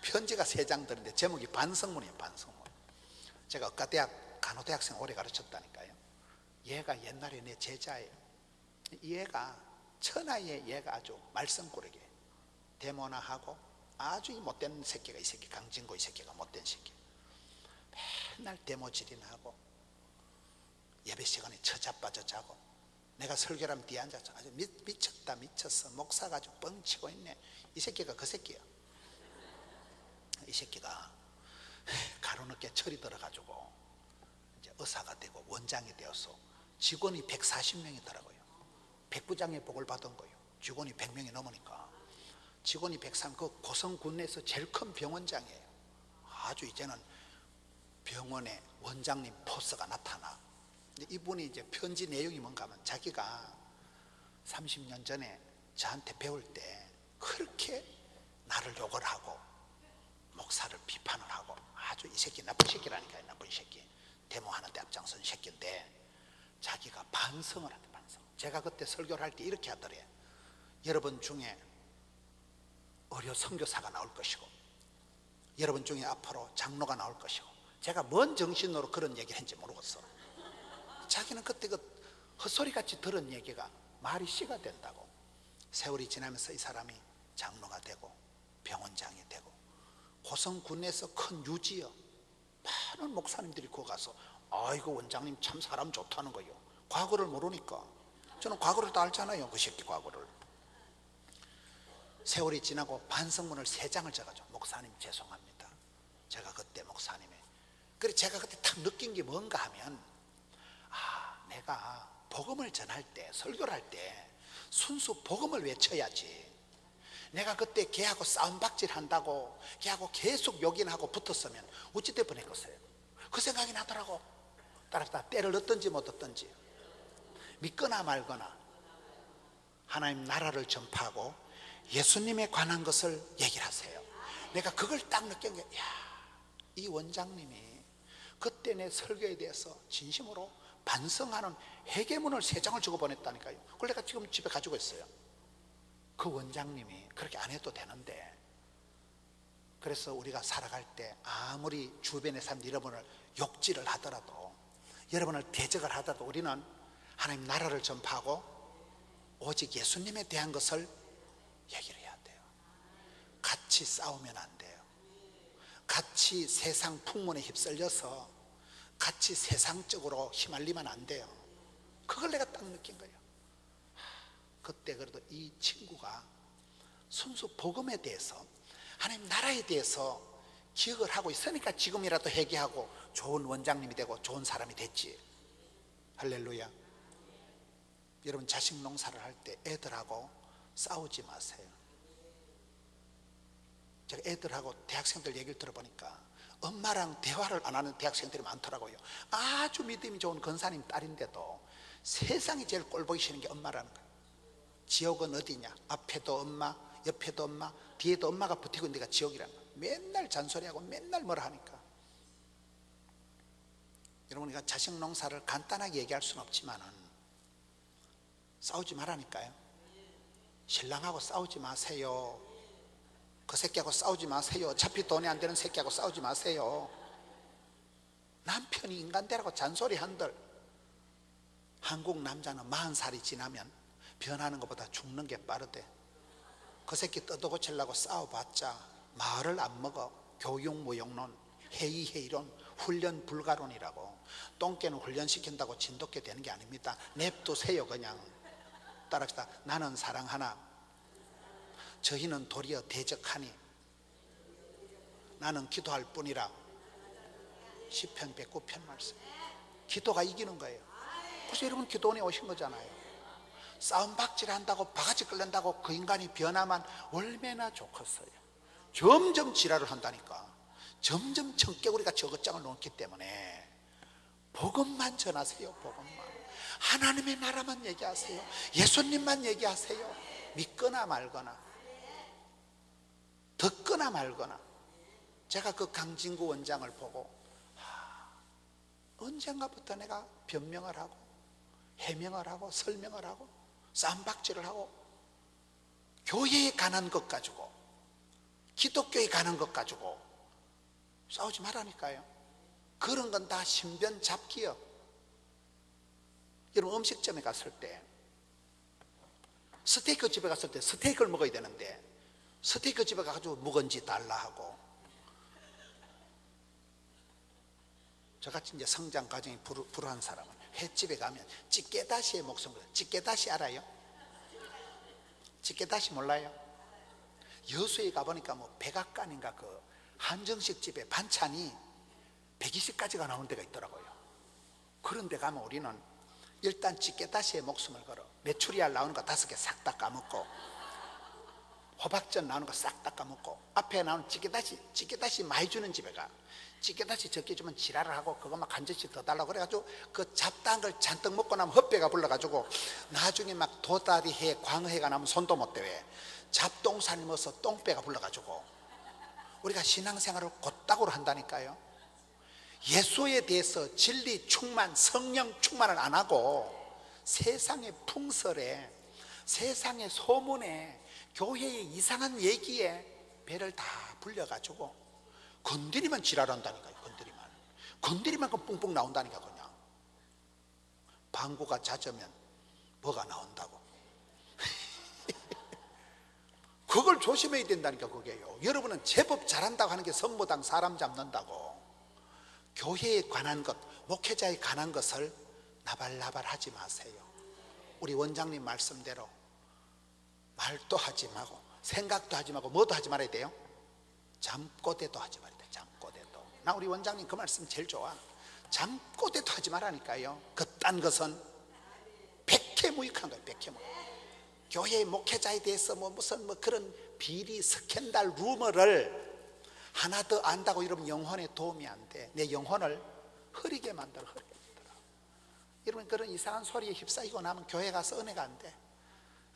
편지가 3장 들었는데 제목이 반성문이에요. 반성문. 제가 의과대학 간호대학생 오래 가르쳤다니까요. 얘가 옛날에 내 제자예요. 얘가 천하의 얘가 아주 말썽꾸러기, 데모나하고 아주 못된 새끼가, 이 새끼 강진구, 이 새끼가 못된 새끼. 맨날 데모질이나 하고 예배 시간에 처자빠져 자고, 내가 설교하면 뒤에 앉아서 아주 미쳤다 미쳤어, 목사가 아주 뻥치고 있네. 이 새끼가 그 새끼야. 이 새끼가 가로 늦게 철이 들어가지고 이제 의사가 되고 원장이 되어서 직원이 140명이더라고요. 백부장의 복을 받은 거예요. 직원이 100명이 넘으니까. 직원이 103, 그 고성군에서 제일 큰 병원장이에요. 아주 이제는 병원에 원장님 포스가 나타나. 이분이 이제 편지 내용이 뭔가 하면, 자기가 30년 전에 저한테 배울 때 그렇게 나를 욕을 하고 목사를 비판을 하고, 아주 이 새끼 나쁜 새끼라니까요. 나쁜 새끼, 데모하는데 앞장선 새끼인데, 자기가 반성을 한대. 반성. 제가 그때 설교를 할 때 이렇게 하더래요. 여러분 중에 의료 선교사가 나올 것이고, 여러분 중에 앞으로 장로가 나올 것이고. 제가 뭔 정신으로 그런 얘기를 했는지 모르겠어. 자기는 그때 그 헛소리같이 들은 얘기가 말이 씨가 된다고. 세월이 지나면서 이 사람이 장로가 되고 병원장이 되고, 고성군에서 큰 유지여 많은 목사님들이 거기 가서, 아이고 원장님 참 사람 좋다는 거예요. 과거를 모르니까. 저는 과거를 다 알잖아요. 그 새끼 과거를. 세월이 지나고 반성문을 3장을 적어줘. 목사님 죄송합니다, 제가 그때 목사님의. 그래, 제가 그때 딱 느낀 게 뭔가 하면, 내가 복음을 전할 때, 설교를 할 때 순수 복음을 외쳐야지. 내가 그때 걔하고 싸움박질 한다고 걔하고 계속 욕이나 하고 붙었으면 어찌 될 뻔했겠어요. 그 생각이 나더라고. 따라서 때를 얻든지 못 얻든지, 믿거나 말거나 하나님 나라를 전파하고 예수님에 관한 것을 얘기를 하세요. 내가 그걸 딱 느낀 게, 이 원장님이 그때 내 설교에 대해서 진심으로 반성하는 회개문을 3장을 적어 보냈다니까요. 그걸 내가 지금 집에 가지고 있어요. 그 원장님이 그렇게 안 해도 되는데. 그래서 우리가 살아갈 때 아무리 주변의 사람 여러분을 욕질을 하더라도, 여러분을 대적을 하더라도, 우리는 하나님 나라를 전파하고 오직 예수님에 대한 것을 얘기를 해야 돼요. 같이 싸우면 안 돼요. 같이 세상 풍문에 휩쓸려서 같이 세상적으로 휘말리면 안 돼요. 그걸 내가 딱 느낀 거예요. 그때 그래도 이 친구가 순수 복음에 대해서, 하나님 나라에 대해서 기억을 하고 있으니까 지금이라도 회개하고 좋은 원장님이 되고 좋은 사람이 됐지. 할렐루야. 여러분, 자식 농사를 할 때 애들하고 싸우지 마세요. 제가 애들하고 대학생들 얘기를 들어보니까 엄마랑 대화를 안 하는 대학생들이 많더라고요. 아주 믿음이 좋은 권사님 딸인데도 세상이 제일 꼴보기 싫은 게 엄마라는 거예요. 지옥은 어디냐? 앞에도 엄마, 옆에도 엄마, 뒤에도 엄마가 붙이고 있는 데가 지옥이라는 거예요. 맨날 잔소리하고 맨날 뭐라 하니까. 여러분, 우리가 자식 농사를 간단하게 얘기할 수는 없지만은 싸우지 말라니까요. 신랑하고 싸우지 마세요. 그 새끼하고 싸우지 마세요. 어차피 돈이 안 되는 새끼하고 싸우지 마세요. 남편이 인간대라고 잔소리 한들, 한국 남자는 40살이 지나면 변하는 것보다 죽는 게 빠르대. 그 새끼 뜯어고치려고 싸워봤자 말을 안 먹어. 교육무용론, 회의론, 훈련 불가론이라고. 똥개는 훈련시킨다고 진돗개 되는 게 아닙니다. 냅두세요. 그냥 따라합시다. 나는 사랑하나 저희는 도리어 대적하니 나는 기도할 뿐이라. 시편 109편 말씀. 기도가 이기는 거예요. 그래서 여러분 기도원에 오신 거잖아요. 싸움박질한다고 바가지 끓는다고 그 인간이 변하면 얼마나 좋겠어요. 점점 지랄을 한다니까. 점점 청개구리가 저것장을 놓기 때문에 복음만 전하세요. 복음만. 하나님의 나라만 얘기하세요. 예수님만 얘기하세요. 믿거나 말거나, 듣거나 말거나. 제가 그 강진구 원장을 보고 언젠가부터 내가 변명을 하고 해명을 하고 설명을 하고 쌈박질을 하고 교회에 관한 것 가지고, 기독교에 관한 것 가지고 싸우지 말라니까요. 그런 건 다 신변 잡기요. 여러분 음식점에 갔을 때, 스테이크 집에 갔을 때 스테이크를 먹어야 되는데 스테이크 집에 가가지고 묵은지 달라 하고, 저같이 이제 성장 과정이 불우한 사람은 횟집에 가면 찌개다시의 목숨을, 찌개다시 알아요? 찌개다시 몰라요? 여수에 가보니까 뭐 백악관인가 그 한정식 집에 반찬이 120가지가 나오는 데가 있더라고요. 그런 데 가면 우리는 일단 찌개다시의 목숨을 걸어. 메추리알 나오는 거 5개 싹 다 까먹고, 호박전 나오는 거 싹 다 까먹고, 앞에 나오는 찌개다시 많이 주는 집에 가. 찌개다시 적게 주면 지랄을 하고 그것만 간접씩 더 달라고 그래가지고 그 잡다한 걸 잔뜩 먹고 나면 헛배가 불러가지고 나중에 막 도다리 해 광어해가 나면 손도 못 대왜 잡동사니 먹어서 똥배가 불러가지고. 우리가 신앙생활을 곧다구로 한다니까요. 예수에 대해서 진리 충만, 성령 충만을 안 하고 세상의 풍설에, 세상의 소문에, 교회의 이상한 얘기에 배를 다 불려가지고 건드리면 지랄한다니까요. 건드리면 그 뿡뿡 나온다니까. 그냥 방구가 잦으면 뭐가 나온다고. 그걸 조심해야 된다니까. 그게요. 여러분은 제법 잘한다고 하는 게 선모당 사람 잡는다고. 교회에 관한 것, 목회자에 관한 것을 나발나발 하지 마세요. 우리 원장님 말씀대로 말도 하지 말고 생각도 하지 말고 뭐도 하지 말아야 돼요? 잠꼬대도 하지 말아야 돼요. 잠꼬대도. 나 우리 원장님 그 말씀 제일 좋아. 잠꼬대도 하지 말라니까요. 그딴 것은 백해무익한 거예요. 백해무익. 교회의 목회자에 대해서 무슨 그런 비리, 스캔들, 루머를 하나 더 안다고 이러면 영혼에 도움이 안 돼. 내 영혼을 흐리게 만들어. 여러분 그런 이상한 소리에 휩싸이고 나면 교회 가서 은혜가 안 돼.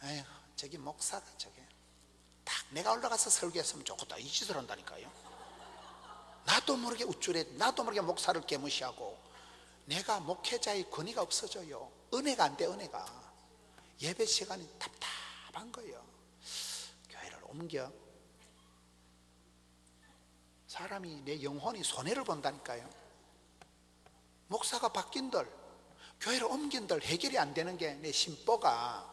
에휴, 저기 목사가 저게 딱 내가 올라가서 설교했으면 좋겠다 이 짓을 한다니까요. 나도 모르게 우쭐해. 나도 모르게 목사를 개무시하고. 내가 목회자의 권위가 없어져요. 은혜가 안 돼. 은혜가. 예배 시간이 답답한 거예요. 교회를 옮겨. 사람이 내 영혼이 손해를 본다니까요. 목사가 바뀐들, 교회를 옮긴들 해결이 안 되는 게 내 심보가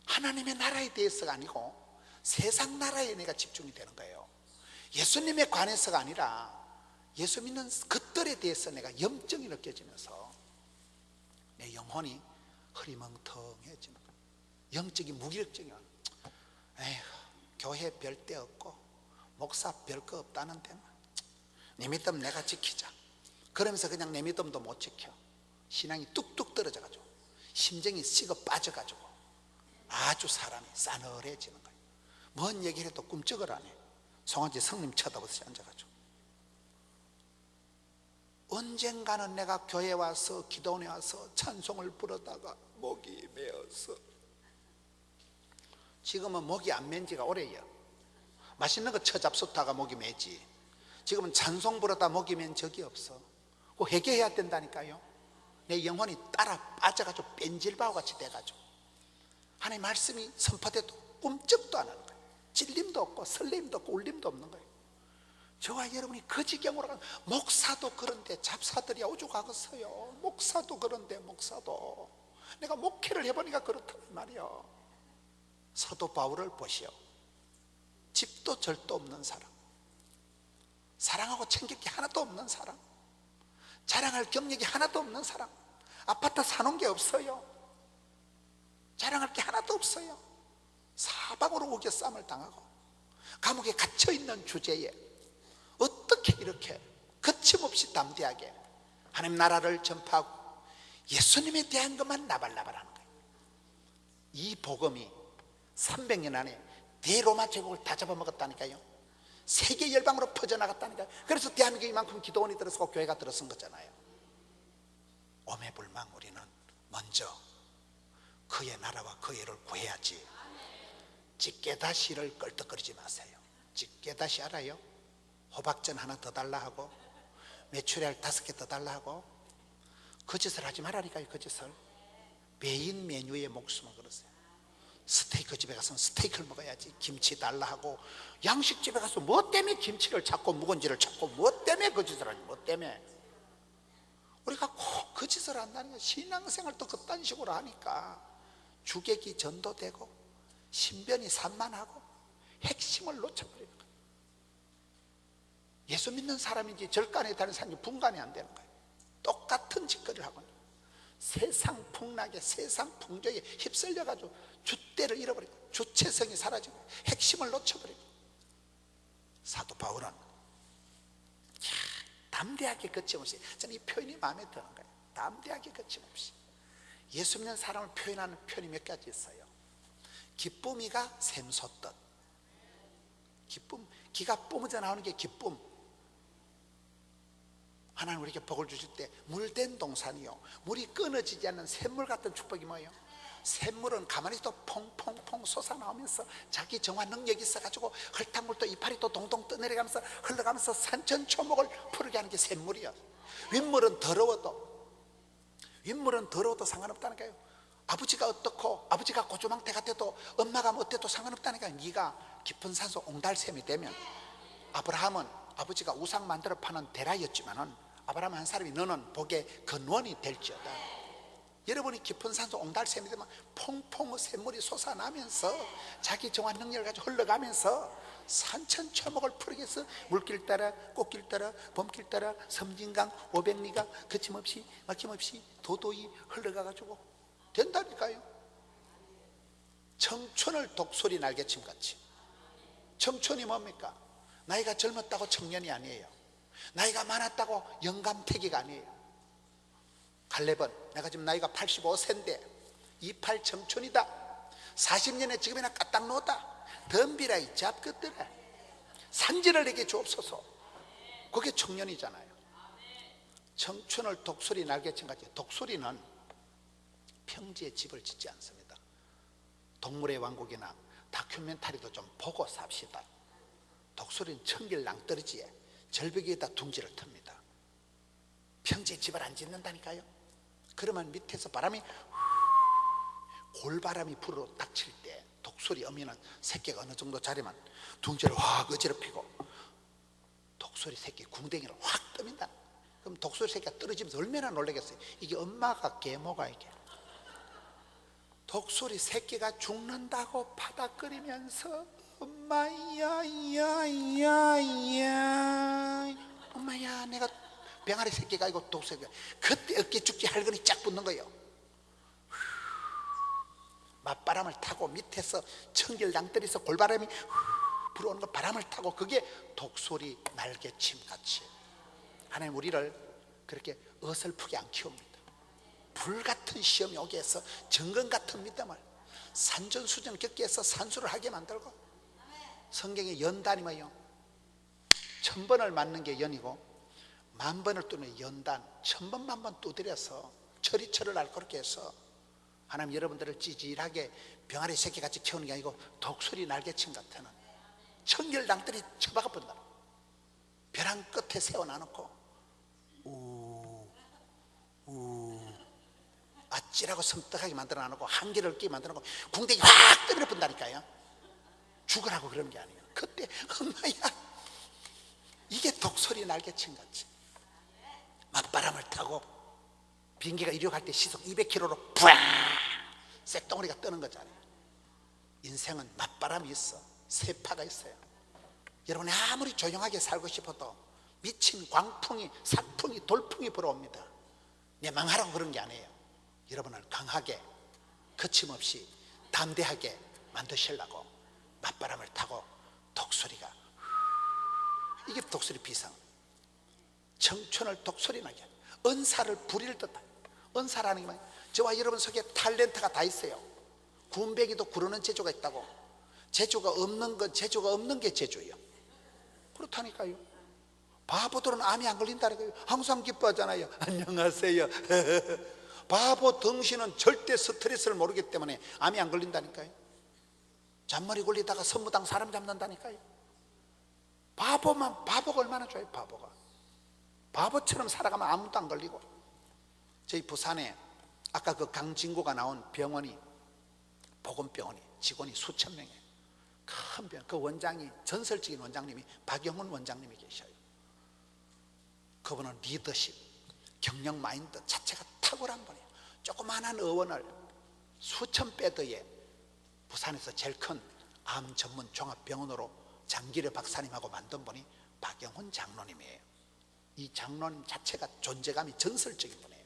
하나님의 나라에 대해서가 아니고 세상 나라에 내가 집중이 되는 거예요. 예수님에 관해서가 아니라 예수 믿는 것들에 대해서 내가 염증이 느껴지면서 내 영혼이 흐리멍텅해지는 거예요. 영적인 무기력증이야. 에휴, 교회 별 데 없고 목사 별 거 없다는 데만 내 믿음 내가 지키자. 그러면서 그냥 내 믿음도 못 지켜. 신앙이 뚝뚝 떨어져가지고 심정이 식어 빠져가지고 아주 사람이 싸늘해지는 거예요. 뭔 얘기를 해도 꿈쩍을 안 해. 송아지 성님 쳐다보듯이 앉아가지고. 언젠가는 내가 교회 와서 기도원에 와서 찬송을 부르다가 목이 메어서, 지금은 목이 안 맨 지가 오래예요. 맛있는 거 처잡수다가 목이 메지. 지금은 찬송 부르다 목이 맨 적이 없어. 그거 회개해야 된다니까요. 내 영혼이 따라 빠져가지고 뺀질바오 같이 돼가지고 하나님 말씀이 선포돼도 꿈쩍도 안 하는 거예요. 찔림도 없고 설렘도 없고 울림도 없는 거예요. 저와 여러분이 그 지경으로 가면, 목사도 그런데 잡사들이 오죽하겠어요. 목사도 그런데 목사도 내가 목회를 해보니까 그렇단 말이야. 사도 바울을 보시오. 집도 절도 없는 사람, 사랑하고 챙길 게 하나도 없는 사람, 자랑할 경력이 하나도 없는 사람, 아파트 사놓은 게 없어요. 자랑할 게 하나도 없어요. 사방으로 우겨싸움을 당하고 감옥에 갇혀있는 주제에 어떻게 이렇게 거침없이 담대하게 하나님 나라를 전파하고 예수님에 대한 것만 나발나발하는 거예요. 이 복음이 300년 안에 대로마 제국을 다 잡아먹었다니까요. 세계 열방으로 퍼져나갔다니까요. 그래서 대한민국에 이만큼 기도원이 들어서고 교회가 들어선 거잖아요. 오매불망 우리는 먼저 그의 나라와 그의 의를 구해야지. 집게다시를 껄떡거리지 마세요. 집게다시 알아요? 호박전 하나 더 달라 하고 메추리알 5개 더 달라 하고 거짓을 하지 말라니까요. 거짓을. 메인 메뉴에 목숨을 걸으세요. 스테이크 집에 가서는 스테이크를 먹어야지. 김치 달라 하고 양식집에 가서 뭐 때문에 김치를 찾고 묵은지를 찾고 뭐 때문에 거짓을 하지. 뭐 때문에 우리가 꼭 거짓을 한다는 거예요. 신앙생활도 그딴 식으로 하니까 주객이 전도되고 신변이 산만하고 핵심을 놓쳐버리는 거예요. 예수 믿는 사람인지 절간에 다른 사람인지 분간이 안 되는 거예요. 똑같은 짓거리를 하고 있는 거예요. 세상 풍락에 세상 풍조에 휩쓸려가지고 주대를 잃어버리고 주체성이 사라지고 핵심을 놓쳐버리고. 사도 바울은 담대하게 거침없이, 저는 이 표현이 마음에 드는 거예요. 담대하게 거침없이 예수 믿는 사람을 표현하는 표현이 몇 가지 있어요. 기쁨이가 샘솟듯. 기쁨, 기가 뿜어져 나오는 게 기쁨. 하나님 우리에게 복을 주실 때 물된 동산이요, 물이 끊어지지 않는 샘물 같은 축복이 뭐예요? 샘물은 가만히 있어도 퐁퐁퐁 솟아나오면서 자기 정화 능력이 있어가지고 흙탕물도 이파리 또 동동 떠내려가면서 흘러가면서 산천초목을 푸르게 하는 게 샘물이야. 윗물은 더러워도 상관없다는 거예요. 아버지가 어떻고 아버지가 고조망태 같아도 엄마가 어때도 상관없다니까요. 네가 깊은 산속 옹달샘이 되면, 아브라함은 아버지가 우상 만들어 파는 데라였지만은 아브라함 한 사람이 너는 복의 근원이 될지어다. 여러분이 깊은 산속 옹달샘이 되면 퐁퐁 샘물이 솟아나면서 자기 정화 능력을 가지고 흘러가면서 산천초목을 푸르게 해서 물길 따라 꽃길 따라 봄길 따라 섬진강 500리가 거침없이 막힘없이 도도히 흘러가가지고 된다니까요. 청춘을 독수리 날개침같이. 청춘이 뭡니까? 나이가 젊었다고 청년이 아니에요. 나이가 많았다고 영감태기가 아니에요. 갈렙은 내가 지금 나이가 85세인데 28 청춘이다. 40년에 지금이나 까딱 놓다. 덤비라 이 잡것들아. 산지를 내게 주옵소서. 그게 청년이잖아요. 청춘을 독수리 날개침같이. 독수리는 평지에 집을 짓지 않습니다. 동물의 왕국이나 다큐멘터리도 좀 보고 삽시다. 독수리는 천길 낭떠러지에 절벽 위에다 둥지를 틉니다. 평지에 집을 안 짓는다니까요. 그러면 밑에서 바람이 골바람이 불어 닥칠 때 독수리 어미는 새끼가 어느 정도 자리면 둥지를 확 어지럽히고 독수리 새끼 궁뎅이를 확 떠민다. 그럼 독수리 새끼가 떨어지면서 얼마나 놀라겠어요. 이게 엄마가 계모가 이게. 독수리 새끼가 죽는다고 바닥거리면서 엄마야 야야야 엄마야 내가 병아리 새끼가 아니고 독수리가. 그때 어깨 죽지 할거니 쫙 붙는 거예요. 맞바람을 타고 밑에서 청결 낭떠리에서 골바람이 불어오는 거 바람을 타고, 그게 독수리 날개침 같이 하나님 우리를 그렇게 어설프게 안 키웁니다. 불같은 시험이 오게 해서 정건 같은 믿음을 산전수전 겪게 해서 산수를 하게 만들고, 성경의 연단이 뭐예요? 1000번을 맞는 게 연이고 10,000번을 뚫는 연단. 1000번 10,000번 두드려서 철이철을 알 그렇게 해서 하나님 여러분들을 찌질하게 병아리 새끼같이 키우는 게 아니고 독수리 날개침 같은 청결 낭떠리 쳐박아 본다. 벼랑 끝에 세워놔놓고 아찔하고 섬뜩하게 만들어놔놓고 한계를 끼게 만들어놓고 궁뎅이 확 떠밀어 본다니까요. 죽으라고 그러는 게 아니에요. 그때 엄마야, 이게 독수리 날개침 같이 맞바람을 타고 비행기가 이륙할 때 시속 200km로 부앙 쇳덩어리가 뜨는 거잖아요. 인생은 맞바람이 있어. 세파가 있어요. 여러분이 아무리 조용하게 살고 싶어도 미친 광풍이, 사풍이, 돌풍이 불어옵니다. 내 망하라고 그런 게 아니에요. 여러분을 강하게, 거침없이, 담대하게 만드시려고 맞바람을 타고 독소리가, 이게 독소리 비상, 청춘을 독소리 나게, 은사를 부릴 듯한, 은사라는 게 저와 여러분 속에 탤런트가 다 있어요. 군배기도 구르는 재주가 있다고. 재주가 없는 건 재주가 없는 게 재주예요. 그렇다니까요. 바보들은 암이 안 걸린다니까요. 항상 기뻐하잖아요. 안녕하세요. 바보 덩신은 절대 스트레스를 모르기 때문에 암이 안 걸린다니까요. 잔머리 굴리다가 선무당 사람 잡는다니까요. 바보가 얼마나 좋아요. 바보처럼 살아가면 아무도 안 걸리고. 저희 부산에 아까 그 강진구가 나온 병원이, 보건병원이 직원이 수천 명이에요. 큰 병원. 그 원장이, 전설적인 원장님이 박영훈 원장님이 계셔요. 그분은 리더십, 경영 마인드 자체가 탁월한 분이에요. 조그마한 의원을 수천 베드에 부산에서 제일 큰 암 전문 종합병원으로 장기래 박사님하고 만든 분이 박영훈 장로님이에요. 이 장로님 자체가 존재감이 전설적인 분이에요.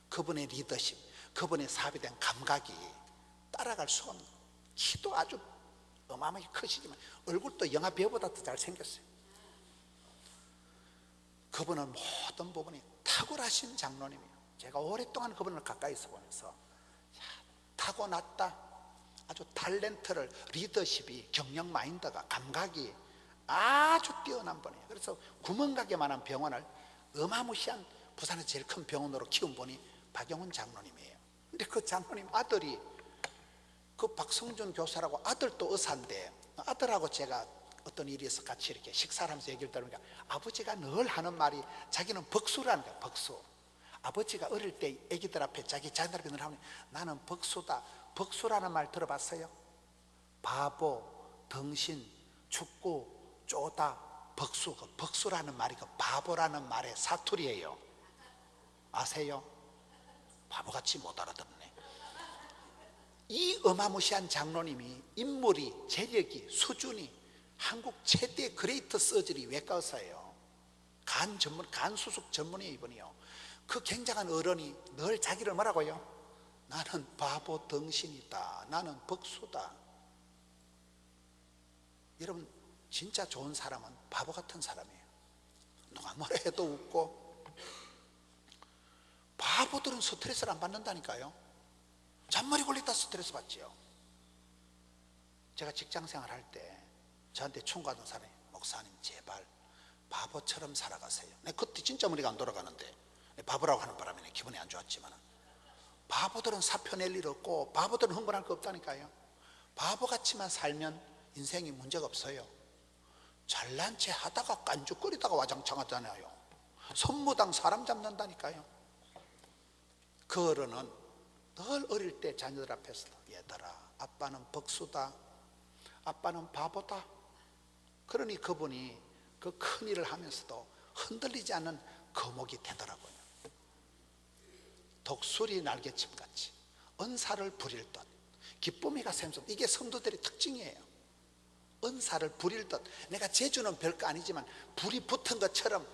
그분의 리더십, 그분의 사업에 대한 감각이 따라갈 수 없는, 키도 아주 어마어마하게 크시지만 얼굴도 영화 배우보다 더 잘생겼어요. 그분은 모든 부분이 탁월하신 장로님이에요. 제가 오랫동안 그분을 가까이서 보면서 타고났다, 아주 탤런트를, 리더십이, 경영 마인드가, 감각이 아주 뛰어난 분이에요. 그래서 구멍가게 만한 병원을 어마무시한 부산에서 제일 큰 병원으로 키운 분이 박영훈 장로님이에요. 근데 그 장로님 아들이, 그 박성준 교사라고 아들도 의사인데, 아들하고 제가 어떤 일이 있어 같이 이렇게 식사를 하면서 얘기를 들으니까 아버지가 늘 하는 말이, 자기는 벅수라는 거야. 벅수. 아버지가 어릴 때 애기들 앞에, 자기 자녀들 앞에 늘 하면, 나는 벅수다. 벅수라는 말 들어봤어요? 바보, 덩신, 축구, 쪼다, 벅수. 그 벅수라는 말이 그 바보라는 말의 사투리예요. 아세요? 바보같이 못 알아듣네. 이 어마무시한 장로님이 인물이, 재력이, 수준이 한국 최대 그레이트 서저리 외과 의사예요. 간 전문, 간 수술 전문의 이분이요. 그 굉장한 어른이 늘 자기를 뭐라고요? 나는 바보 덩신이다. 나는 벅수다. 여러분, 진짜 좋은 사람은 바보 같은 사람이에요. 누가 뭐라 해도 웃고. 바보들은 스트레스를 안 받는다니까요. 잔머리 걸리다 스트레스 받지요. 제가 직장생활 할 때 저한테 충고하던 사람이, 목사님 제발 바보처럼 살아가세요. 내가 그때 진짜 머리가 안 돌아가는데, 바보라고 하는 바람에 기분이 안 좋았지만, 바보들은 사표 낼 일 없고 바보들은 흥분할 거 없다니까요. 바보같이만 살면 인생이 문제가 없어요. 잘난 체 하다가 깐죽거리다가 와장창 하잖아요. 선무당 사람 잡는다니까요. 그 어른은 늘 어릴 때 자녀들 앞에서, 얘들아, 아빠는 벅수다, 아빠는 바보다. 그러니 그분이 그 큰 일을 하면서도 흔들리지 않는 거목이 되더라고요. 독수리 날개칩같이 은사를 부릴 듯, 기쁨이가 샘솟. 이게 성도들의 특징이에요. 은사를 부릴 듯. 내가 재주는 별거 아니지만 불이 붙은 것처럼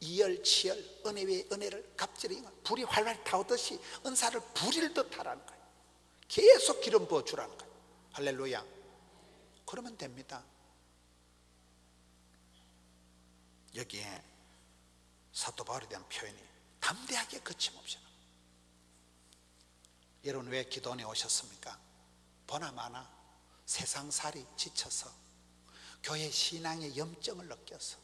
이열치열, 은혜 위에 은혜를 갑질이, 불이 활활 타오듯이 은사를 부릴 듯 하라는 거예요. 계속 기름 부어주라는 거예요. 할렐루야. 그러면 됩니다. 여기에 사도 바울에 대한 표현이 담대하게 거침없이. 여러분, 왜 기도원에 오셨습니까? 보나마나 세상살이 지쳐서 교회 신앙의 염증을 느껴서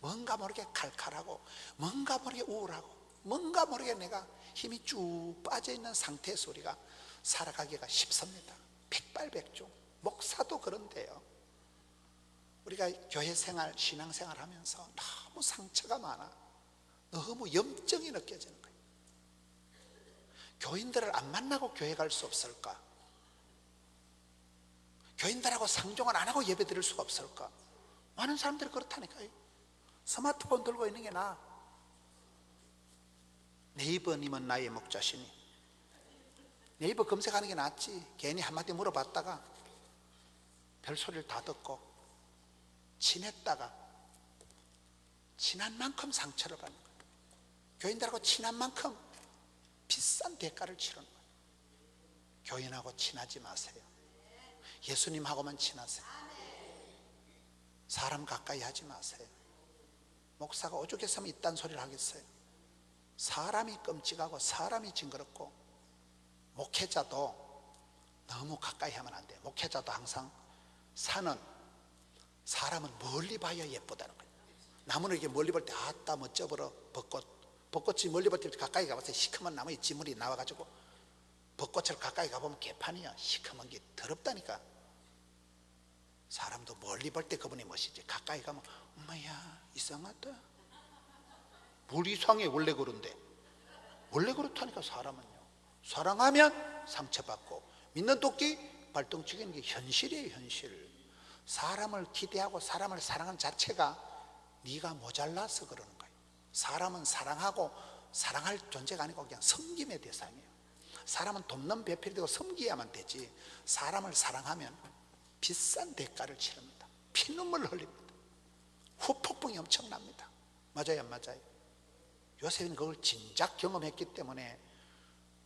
뭔가 모르게 칼칼하고, 뭔가 모르게 우울하고, 뭔가 모르게 내가 힘이 쭉 빠져있는 상태에서 우리가 살아가기가 쉽습니다. 백발백중. 목사도 그런데요. 우리가 교회 생활, 신앙 생활 하면서 너무 상처가 많아. 너무 염증이 느껴지는 거예요. 교인들을 안 만나고 교회 갈 수 없을까? 교인들하고 상종을 안 하고 예배 드릴 수가 없을까? 많은 사람들이 그렇다니까요. 스마트폰 들고 있는 게 나아. 네이버님은 나의 목자시니 네이버 검색하는 게 낫지. 괜히 한마디 물어봤다가 별소리를 다 듣고 친했다가 친한 만큼 상처를 받는 거예요. 교인들하고 친한 만큼 비싼 대가를 치르는 거예요. 교인하고 친하지 마세요. 예수님하고만 친하세요. 사람 가까이 하지 마세요. 목사가 오죽했으면 이딴 소리를 하겠어요. 사람이 끔찍하고 사람이 징그럽고, 목회자도 너무 가까이 하면 안 돼요. 목회자도 항상 사람은 멀리 봐야 예쁘다는 거예요. 나무는 이렇게 멀리 볼 때 아따 멋져버려. 벚꽃이 멀리 볼 때 가까이 가봐서 시커먼 나무에 지물이 나와가지고 벚꽃을 가까이 가보면 개판이야. 시커먼 게 더럽다니까. 사람도 멀리 볼 때 그분이 멋이지, 가까이 가면 엄마야 이상하다. 뭘 이상해. 원래 그런데. 원래 그렇다니까. 사람은요, 사랑하면 상처받고 믿는 토끼 발등 죽이는 게 현실이에요. 현실. 사람을 기대하고 사람을 사랑하는 자체가 네가 모자라서 그러는 거예요. 사람은 사랑하고 사랑할 존재가 아니고 그냥 섬김의 대상이에요. 사람은 돕는 배필이 되고 섬겨야만 되지. 사람을 사랑하면 비싼 대가를 치릅니다. 피눈물 흘립니다. 후폭풍이 엄청납니다. 맞아요, 안 맞아요? 요셉은 그걸 진작 경험했기 때문에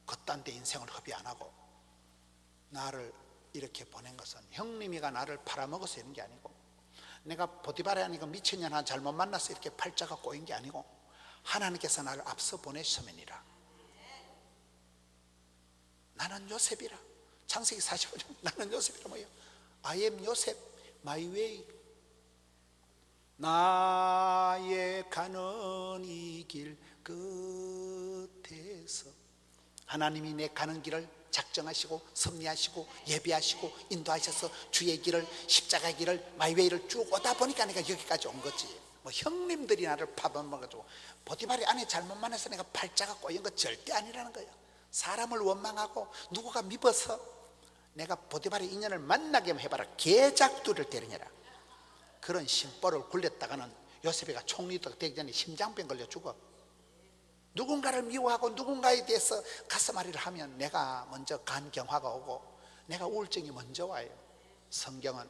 그딴 데 인생을 허비 안 하고 나를 이렇게 보낸 것은 형님이가 나를 팔아먹어서 이런 게 아니고, 내가 보디발에 하니까 미친년 하나 잘못 만나서 이렇게 팔자가 꼬인 게 아니고 하나님께서 나를 앞서 보내셨음이니라. 나는 요셉이라. 창세기 45년 나는 요셉이라. 뭐예요? I am 요셉, my way. 나의 가는 이 길 끝에서 하나님이 내 가는 길을 작정하시고 섭리하시고 예비하시고 인도하셔서 주의 길을, 십자가의 길을, 마이웨이를 쭉 오다 보니까 내가 여기까지 온 거지. 뭐 형님들이 나를 파먹어가지고 보디발이 안에 잘못 만나서 내가 팔자가 꼬인 거 절대 아니라는 거예요. 사람을 원망하고 누구가 미워서 내가 보디발의 인연을 만나게 해봐라. 개작두를 때리느라. 그런 심보를 굴렸다가는 요셉이가 총리도 되기 전에 심장병 걸려 죽어. 누군가를 미워하고 누군가에 대해서 가슴앓이를 하면 내가 먼저 간경화가 오고 내가 우울증이 먼저 와요. 성경은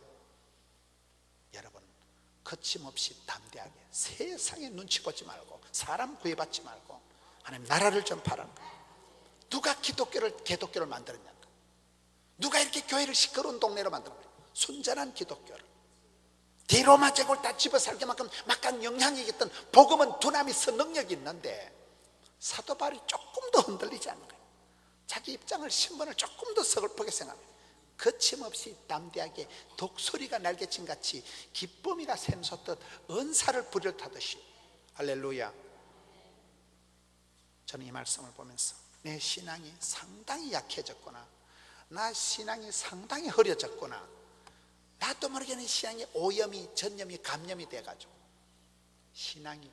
여러분 거침없이 담대하게 세상에 눈치 보지 말고 사람 구애받지 말고 하나님 나라를 전파하는 거예요. 누가 기독교를 만들었냐? 누가 이렇게 교회를 시끄러운 동네로 만들었냐? 순전한 기독교를 대로마 제국을 다 집어살게만큼 막강 영향이 있던 복음은 두나미스 능력이 있는데 사도 바울이 조금 더 흔들리지 않는 거예요. 자기 입장을, 신분을 조금 더 서글프게 생각해요. 거침없이 담대하게 독수리가 날개친 같이 기쁨이가 샘솟듯 은사를 부려 타듯이. 할렐루야. 저는 이 말씀을 보면서 내 신앙이 상당히 약해졌구나, 나 신앙이 상당히 흐려졌구나, 나도 모르게 내 신앙이 오염이 전염이 감염이 돼가지고 신앙이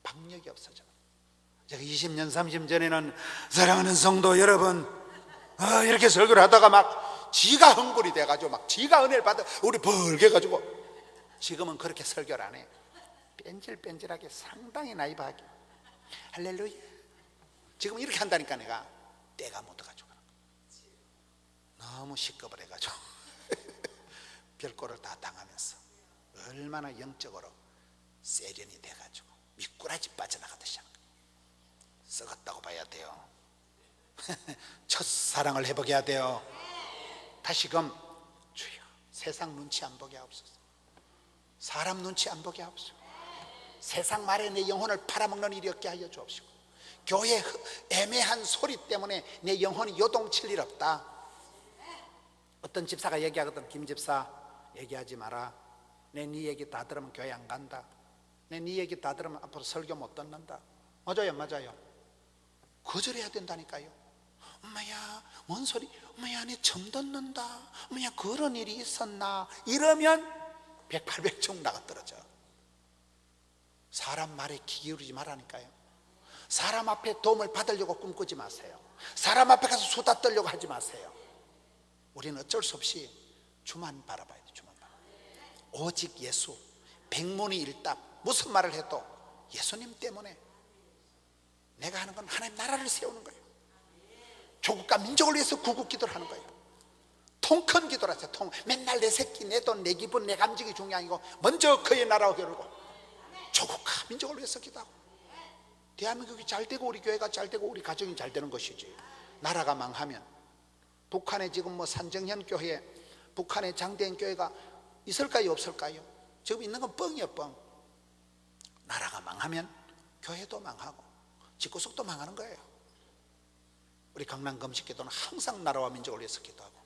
박력이 없어져. 제가 20년 30년 전에는 사랑하는 성도 여러분 이렇게 설교를 하다가 막 지가 흥분이 돼가지고 막 지가 은혜를 받아 우리 벌게 가지고, 지금은 그렇게 설교를 안 해. 뺀질뺀질하게 상당히 나이브하게. 할렐루야. 지금 이렇게 한다니까. 내가 때가 묻어가지고 너무 시급을 해가지고 별꼴을 다 당하면서 얼마나 영적으로 세련이 돼가지고 미꾸라지 빠져나가듯이 썩었다고 봐야 돼요. 첫사랑을 회복해야 해야 돼요. 다시금 주여 세상 눈치 안 보게 하옵소서. 사람 눈치 안 보게 하옵소서. 세상 말에 내 영혼을 팔아먹는 일이 없게 하여 주옵시고, 교회 애매한 소리 때문에 내 영혼이 요동칠 일 없다. 어떤 집사가 얘기하거든. 김 집사 얘기하지 마라. 내 네 얘기 다 들으면 교회 안 간다. 내 네 얘기 다 들으면 앞으로 설교 못 듣는다. 맞아요, 맞아요. 거절해야 된다니까요. 엄마야 뭔 소리, 엄마야 내 처음 듣는다, 엄마야 그런 일이 있었나, 이러면 108백중 나가 떨어져. 사람 말에 귀 기울이지 말라니까요. 사람 앞에 도움을 받으려고 꿈꾸지 마세요. 사람 앞에 가서 수다 떨려고 하지 마세요. 우리는 어쩔 수 없이 주만 바라봐야 돼. 주만 바라봐야 돼. 오직 예수. 백문이일답. 무슨 말을 해도 예수님 때문에. 내가 하는 건 하나님 나라를 세우는 거예요. 조국과 민족을 위해서 구국 기도를 하는 거예요. 통 큰 기도를 하세요. 맨날 내 새끼, 내 돈, 내 기분, 내 감정이 중요한 아니고 먼저 그의 나라와 겨루고 조국과 민족을 위해서 기도하고, 대한민국이 잘 되고 우리 교회가 잘 되고 우리 가정이 잘 되는 것이지. 나라가 망하면, 북한에 지금 뭐 산정현 교회, 북한의 장대현 교회가 있을까요 없을까요? 지금 있는 건 뻥이에요, 뻥. 나라가 망하면 교회도 망하고 집구석도 망하는 거예요. 우리 강남 금식기도는 항상 나라와 민족을 위해서 기도하고.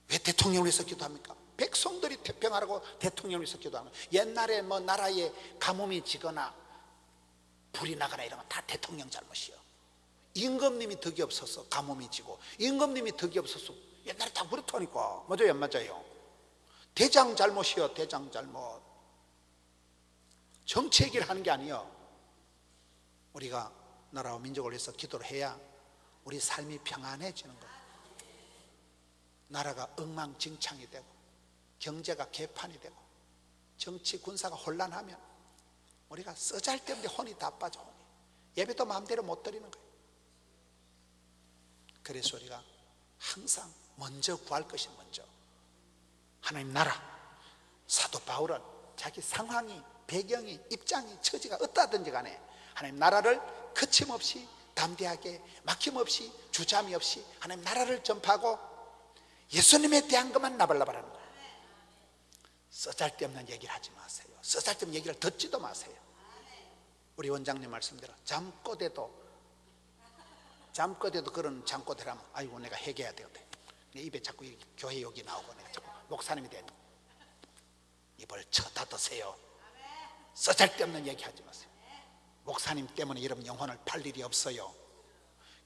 왜 대통령을 위해서 기도합니까? 백성들이 태평하라고 대통령을 위해서 기도하는 거예요. 옛날에 뭐 나라에 가뭄이 지거나 불이 나거나 이러면 다 대통령 잘못이요. 임금님이 덕이 없어서 가뭄이 지고, 임금님이 덕이 없어서 옛날에 다 그렇다니까. 맞아요 안 맞아요? 대장 잘못이요. 대장 잘못. 정치 얘기를 하는 게 아니에요. 우리가 나라와 민족을 위해서 기도를 해야 우리 삶이 평안해지는 거예요. 나라가 엉망진창이 되고 경제가 개판이 되고 정치 군사가 혼란하면 우리가 쓰잘데없는데 혼이 다 빠져. 예배도 마음대로 못 드리는 거예요. 그래서 우리가 항상 먼저 구할 것이 먼저 하나님 나라. 사도 바울은 자기 상황이, 배경이, 입장이, 처지가 어떠하든지 간에 하나님 나라를 거침없이 담대하게 막힘없이 주저함이 없이 하나님 나라를 전파하고 예수님에 대한 것만 나발나발하는 거예요. 쓰잘데없는 얘기를 하지 마세요. 쓰잘데없는 얘기를 듣지도 마세요. 우리 원장님 말씀대로 잠꼬대도 그런 잠꼬대라면 아이고 내가 해결해야 되거든. 내 입에 자꾸 교회 욕이 나오고 내가 자꾸 목사님이 되니 입을 쳐닫으세요. 쓰잘데없는 얘기 하지 마세요. 목사님 때문에 여러분 영혼을 팔 일이 없어요.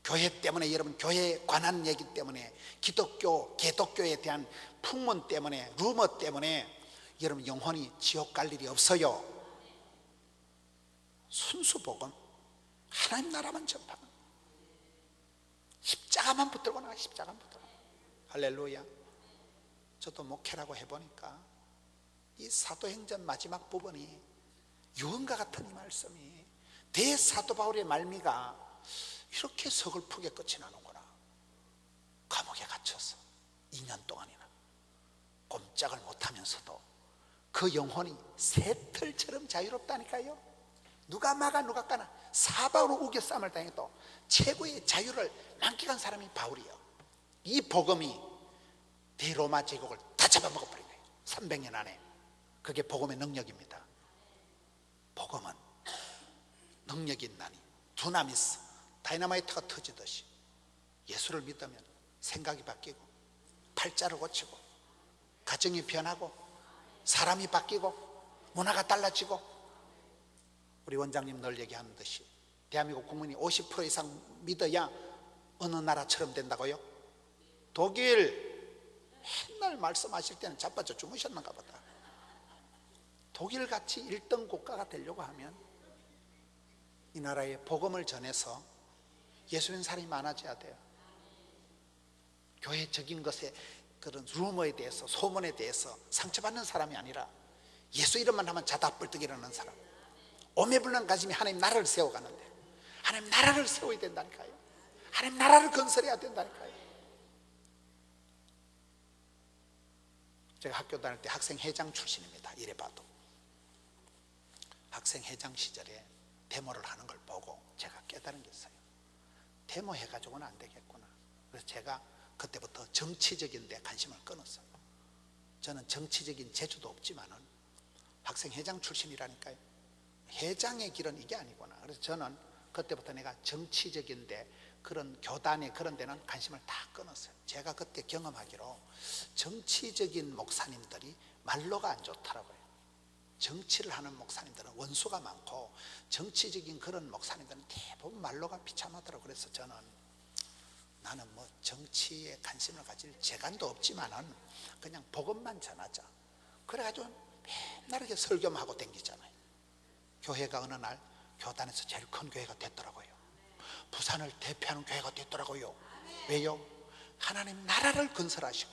교회 때문에 여러분 교회에 관한 얘기 때문에 기독교, 개독교에 대한 풍문 때문에 루머 때문에 여러분 영혼이 지옥 갈 일이 없어요. 순수 복음 하나님 나라만 전파하는, 십자가만 붙들고 나가. 십자가만 붙들고. 할렐루야. 저도 목회라고 해보니까 이 사도행전 마지막 부분이 유언과 같은 이 말씀이 대사도 바울의 말미가 이렇게 서글프게 끝이 나는구나. 감옥에 갇혀서 2년 동안이나 꼼짝을 못하면서도 그 영혼이 새털처럼 자유롭다니까요. 누가 막아 누가 까나 사방으로 우겨싸움을 당해도 최고의 자유를 만끽한 사람이 바울이에요. 이 복음이 대로마 제국을 다 잡아먹어버린 거예요. 300년 안에. 그게 복음의 능력입니다. 복음은 능력이 있나니 두나미스, 다이너마이트가 터지듯이 예수를 믿으면 생각이 바뀌고 팔자를 고치고 가정이 변하고 사람이 바뀌고 문화가 달라지고. 우리 원장님 늘 얘기하는 듯이 대한민국 국민이 50% 이상 믿어야 어느 나라처럼 된다고요? 독일 맨날 말씀하실 때는 자빠져 주무셨는가 보다. 독일같이 1등 국가가 되려고 하면 이 나라에 복음을 전해서 예수 믿는 사람이 많아져야 돼요. 교회적인 것에 그런 루머에 대해서 소문에 대해서 상처받는 사람이 아니라 예수 이름만 하면 자다 뿔떡 일어나는 사람, 오매불망 가슴이 하나님 나라를 세워가는데 하나님 나라를 세워야 된다니까요. 하나님 나라를 건설해야 된다니까요. 제가 학교 다닐 때 학생 회장 출신입니다. 이래봐도 학생 회장 시절에 데모를 하는 걸 보고 제가 깨달은 게 있어요. 데모 해가지고는 안 되겠구나. 그래서 제가 그때부터 정치적인 데 관심을 끊었어요. 저는 정치적인 재주도 없지만은 학생 회장 출신이라니까요. 회장의 길은 이게 아니구나. 그래서 저는 그때부터 내가 정치적인 데 그런 교단에 그런 데는 관심을 다 끊었어요. 제가 그때 경험하기로 정치적인 목사님들이 말로가 안 좋더라고요. 정치를 하는 목사님들은 원수가 많고 정치적인 그런 목사님들은 대부분 말로가 비참하더라고요. 그래서 저는 나는 뭐 정치에 관심을 가질 재간도 없지만은 그냥 복음만 전하자. 그래가지고 맨날 이렇게 설교만 하고 댕기잖아요. 교회가 어느 날 교단에서 제일 큰 교회가 됐더라고요. 부산을 대표하는 교회가 됐더라고요. 왜요? 하나님 나라를 건설하시고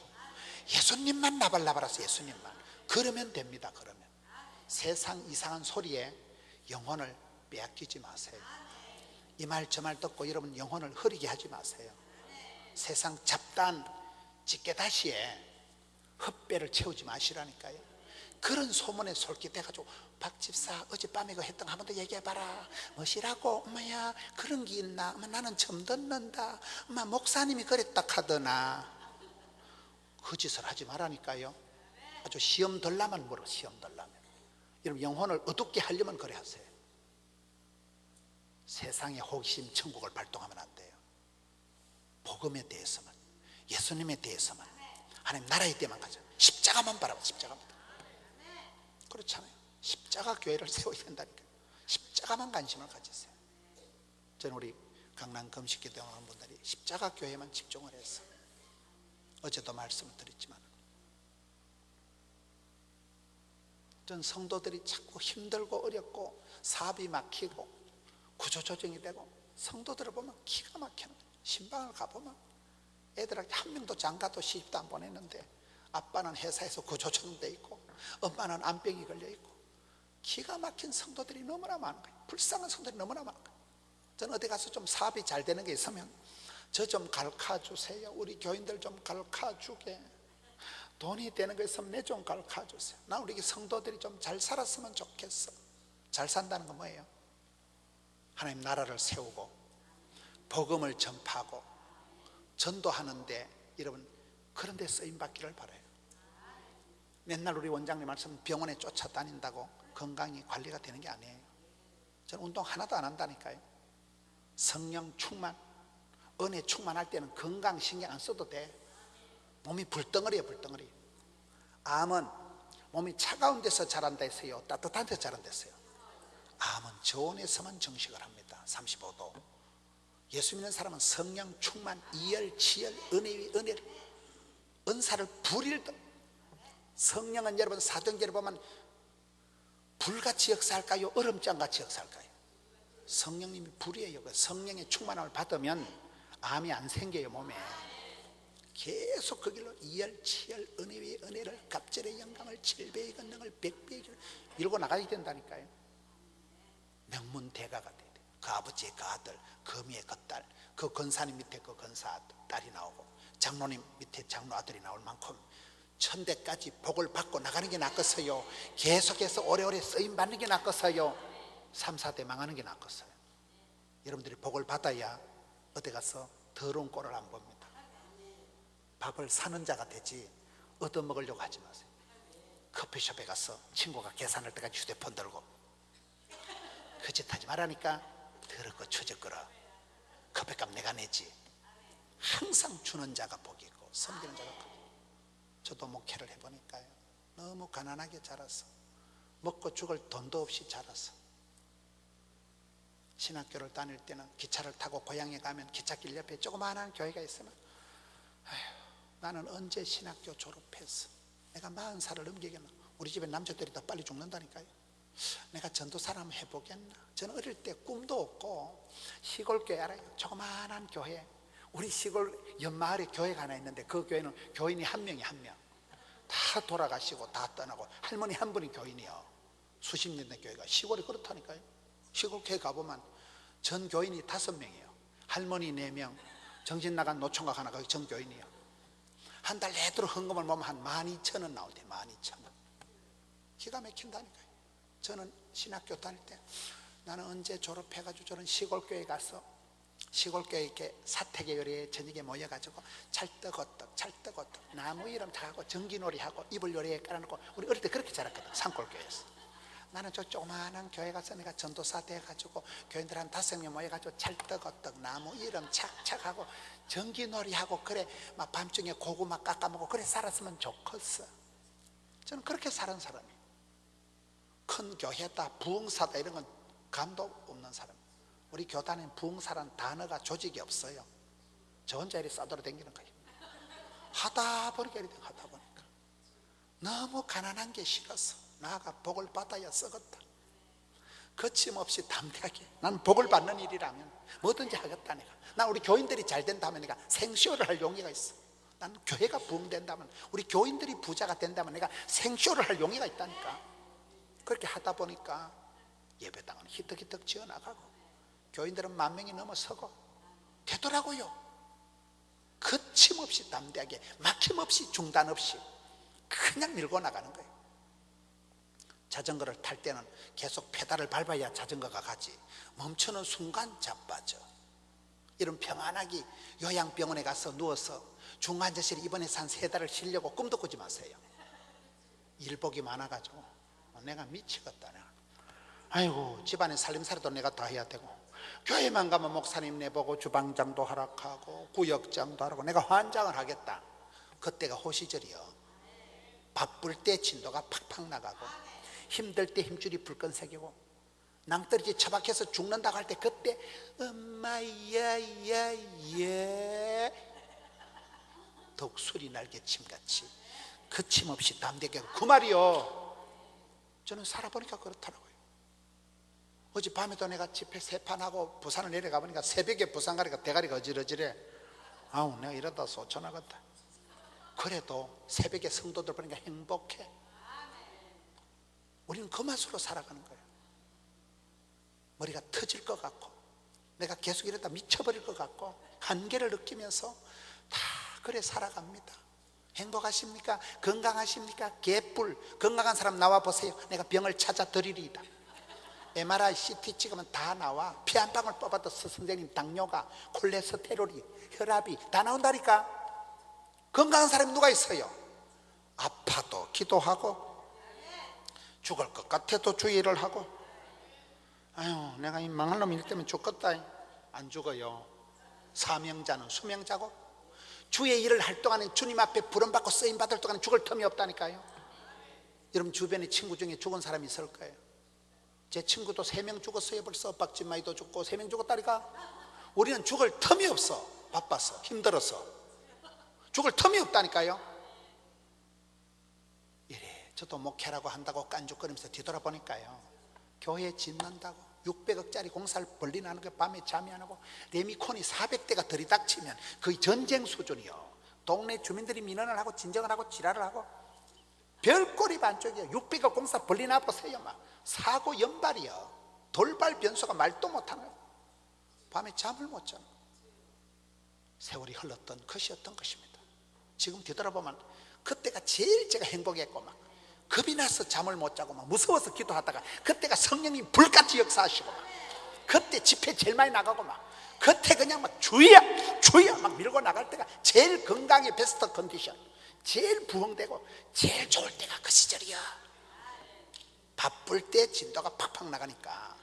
예수님만 나발나발하세요. 예수님만. 그러면 됩니다. 그러면 세상 이상한 소리에 영혼을 빼앗기지 마세요. 이 말 저 말 듣고 여러분 영혼을 흐리게 하지 마세요. 세상 잡다한 찌개다시에 헛배를 채우지 마시라니까요. 그런 소문에 솔깃해가지고 박 집사 어젯밤에 그 했던 거 한 번 더 얘기해봐라. 뭐시라고? 엄마야 그런 게 있나? 엄마 나는 처음 듣는다. 엄마 목사님이 그랬다 하더나. 그 짓을 하지 말라니까요. 아주 시험 덜라면 물어. 시험 덜라면. 여러분 영혼을 어둡게 하려면 그래 하세요. 세상의 호기심 천국을 발동하면 안 돼요. 복음에 대해서만, 예수님에 대해서만, 하나님 나라에 대해만 가자. 십자가만 바라봐. 십자가만. 그렇잖아요. 십자가 교회를 세워야 된다니까요. 십자가만 관심을 가지세요. 저는 우리 강남 금식기도 하는 분들이 십자가 교회만 집중을 해서, 어제도 말씀을 드렸지만 전 성도들이 자꾸 힘들고 어렵고 사업이 막히고 구조조정이 되고, 성도들을 보면 기가 막히는 거예요. 신방을 가보면 애들한테 한 명도 장가도 시집도 안 보냈는데 아빠는 회사에서 구조조정돼 있고 엄마는 암병이 걸려 있고, 기가 막힌 성도들이 너무나 많은 거예요. 불쌍한 성도들이 너무나 많은 거예요. 저는 어디 가서 좀 사업이 잘 되는 게 있으면 저 좀 가르쳐주세요. 우리 교인들 좀 가르쳐주게. 돈이 되는 거 있으면 내 좀 가르쳐주세요. 나 우리 성도들이 좀 잘 살았으면 좋겠어. 잘 산다는 건 뭐예요? 하나님 나라를 세우고 복음을 전파하고 전도하는데, 여러분 그런 데 쓰임받기를 바라요. 맨날 우리 원장님 말씀 병원에 쫓아다닌다고 건강이 관리가 되는 게 아니에요. 저는 운동 하나도 안 한다니까요. 성령 충만, 은혜 충만할 때는 건강 신경 안 써도 돼. 몸이 불덩어리예요. 불덩어리. 암은 몸이 차가운 데서 자란다 했어요? 따뜻한 데서 자란다 했어요? 암은 저온에서만 정식을 합니다. 35도. 예수 믿는 사람은 성령 충만, 이열, 지열, 은혜 위 은혜를, 은사를 부릴 듯. 성령은 여러분 사도행전에 보면 불같이 역사할까요? 얼음장같이 역사할까요? 성령님이 불이에요. 성령의 충만함을 받으면 암이 안 생겨요. 몸에. 계속 그 길로 이열, 치열, 은혜 위에 은혜를, 갑절의 영광을, 7배의 권능을, 100배의 길을 밀고 나가야 된다니까요. 명문대가가 돼야 돼요. 그 아버지의 그 아들, 거미의 그 딸, 그 권사님 밑에 그 권사 딸이 나오고 장로님 밑에 장로 아들이 나올 만큼 천대까지 복을 받고 나가는 게 낫겠어요? 계속해서 오래오래 쓰임받는 게 낫겠어요? 3, 4대 망하는 게 낫겠어요? 여러분들이 복을 받아야 어디 가서 더러운 꼴을 안 봅니다. 밥을 사는 자가 되지 얻어먹으려고 하지 마세요. 커피숍에 가서 친구가 계산할 때까지 휴대폰 들고 그 짓 하지 말라니까. 더럽고 추적거려. 커피값 내가 내지. 항상 주는 자가 복이 있고 섬기는 자가 복이 있고. 저도 목회를 해보니까요, 너무 가난하게 자라서 먹고 죽을 돈도 없이 자라서, 신학교를 다닐 때는 기차를 타고 고향에 가면 기찻길 옆에 조그마한 교회가 있으면, 아휴, 나는 언제 신학교 졸업해서 내가 40살을 넘기겠나. 우리 집에 남자들이 더 빨리 죽는다니까요. 내가 전도사를 한번 해보겠나. 저는 어릴 때 꿈도 없고 시골 교회 알아요? 조그마한 교회. 우리 시골 옆마을에 교회가 하나 있는데 그 교회는 교인이 한 명이 한 명. 다 돌아가시고 다 떠나고 할머니 한 분이 교인이요. 수십 년 된 교회가. 시골이 그렇다니까요. 시골 교회 가보면 전 교인이 5명이에요. 할머니 4명, 정신 나간 노총각 하나, 거기 전 교인이요. 한 달 내도록 헌금을 모으면 한 12,000원 나오대. 12,000원. 기가 막힌다니까요. 저는 신학교 다닐 때 나는 언제 졸업해가지고 저는 시골교회 가서 시골교회 이렇게 사택의 요리에 저녁에 모여가지고 찰떡어떡 나무 이름 다 하고 전기놀이하고 이불 요리에 깔아놓고, 우리 어릴 때 그렇게 자랐거든. 산골교회에서. 나는 저 조그마한 교회 가서 내가 전도사 돼가지고 교인들 한 5명 모여가지고 찰떡어떡 나무 이름 착착하고 전기놀이하고, 그래 막 밤중에 고구마 깎아먹고 그래 살았으면 좋겠어. 저는 그렇게 사는 사람이에요. 큰 교회다, 부흥사다 이런 건 감도 없는 사람. 우리 교단엔 부흥사라는 단어가 조직이 없어요. 저 혼자 이렇게 싸돌아 다니는 거예요. 하다 보니까 너무 가난한 게 싫어서 나가 복을 받아야 썩었다. 거침없이 담대하게 난 복을 받는 일이라면 뭐든지 하겠다. 내가 난 우리 교인들이 잘 된다면 내가 생쇼를 할 용의가 있어. 난 교회가 부흥된다면, 우리 교인들이 부자가 된다면 내가 생쇼를 할 용의가 있다니까. 그렇게 하다 보니까 예배당은 히덕히덕 지어나가고 교인들은 10,000명이 넘어서고 되더라고요. 거침없이 담대하게, 막힘없이, 중단 없이 그냥 밀고 나가는 거예요. 자전거를 탈 때는 계속 페달을 밟아야 자전거가 가지, 멈추는 순간 자빠져. 이런 평안하게 요양병원에 가서 누워서 중환자실에 입원해서 한 3달을 쉬려고 꿈도 꾸지 마세요. 일복이 많아가지고 내가 미치겠다. 내가. 아이고, 집안에 살림살이도 내가 다 해야 되고, 교회만 가면 목사님 내보고 주방장도 하락하고 구역장도 하라고 내가 환장을 하겠다. 그때가 호시절이요. 바쁠 때 진도가 팍팍 나가고, 힘들 때 힘줄이 불끈새기고, 낭떠러지 처박혀서 죽는다고 할 때 그때 엄마야 예 독수리 날개침같이 거침없이 담대하게, 그 말이요. 저는 살아보니까 그렇더라고요. 어젯밤에도 내가 집회 3판하고 부산을 내려가 보니까 새벽에 부산 가니까 대가리가 어지러지래. 아우, 내가 이러다 쏟쳐나갔다. 그래도 새벽에 성도들 보니까 행복해. 우리는 그 맛으로 살아가는 거예요. 머리가 터질 것 같고, 내가 계속 이러다 미쳐버릴 것 같고, 한계를 느끼면서 다 그래 살아갑니다. 행복하십니까? 건강하십니까? 개뿔. 건강한 사람 나와 보세요. 내가 병을 찾아 드리리이다. MRI, CT 찍으면 다 나와. 피 한 방울 뽑아도 선생님 당뇨가, 콜레스테롤이, 혈압이 다 나온다니까. 건강한 사람이 누가 있어요? 아파도 기도하고, 죽을 것 같아도 주의를 하고, 아유, 내가 이 망할 놈 일 때문에 죽겠다. 안 죽어요. 사명자는 수명자고, 주의 일을 할 동안에 주님 앞에 부름받고 쓰임받을 동안에 죽을 틈이 없다니까요. 여러분 주변에 친구 중에 죽은 사람이 있을 거예요. 제 친구도 3명 죽었어요. 벌써 박진마이도 죽고 3명 죽었다니까. 우리는 죽을 틈이 없어. 바빠서, 힘들어서 죽을 틈이 없다니까요. 이래 저도 목회라고 한다고 깐죽거리면서 뒤돌아보니까요, 교회 짓는다고 600억짜리 공사를 벌리나는 게 밤에 잠이 안 오고, 레미콘이 400대가 들이닥치면 거의 전쟁 수준이요. 동네 주민들이 민원을 하고 진정을 하고 지랄을 하고 별꼴이 반쪽이요. 600억 공사 벌리나 보세요. 막 사고 연발이요. 돌발 변수가 말도 못하는 거예요. 밤에 잠을 못 자는 거예요. 세월이 흘렀던 것이었던 것입니다. 지금 뒤돌아보면 그때가 제일 제가 행복했고, 막 겁이 나서 잠을 못 자고, 막 무서워서 기도하다가 그때가 성령님 불같이 역사하시고, 막 그때 집회 제일 많이 나가고, 막 그때 그냥 막 주여 막 밀고 나갈 때가 제일 건강의 베스트 컨디션, 제일 부흥되고 제일 좋을 때가 그 시절이야. 바쁠 때 진도가 팍팍 나가니까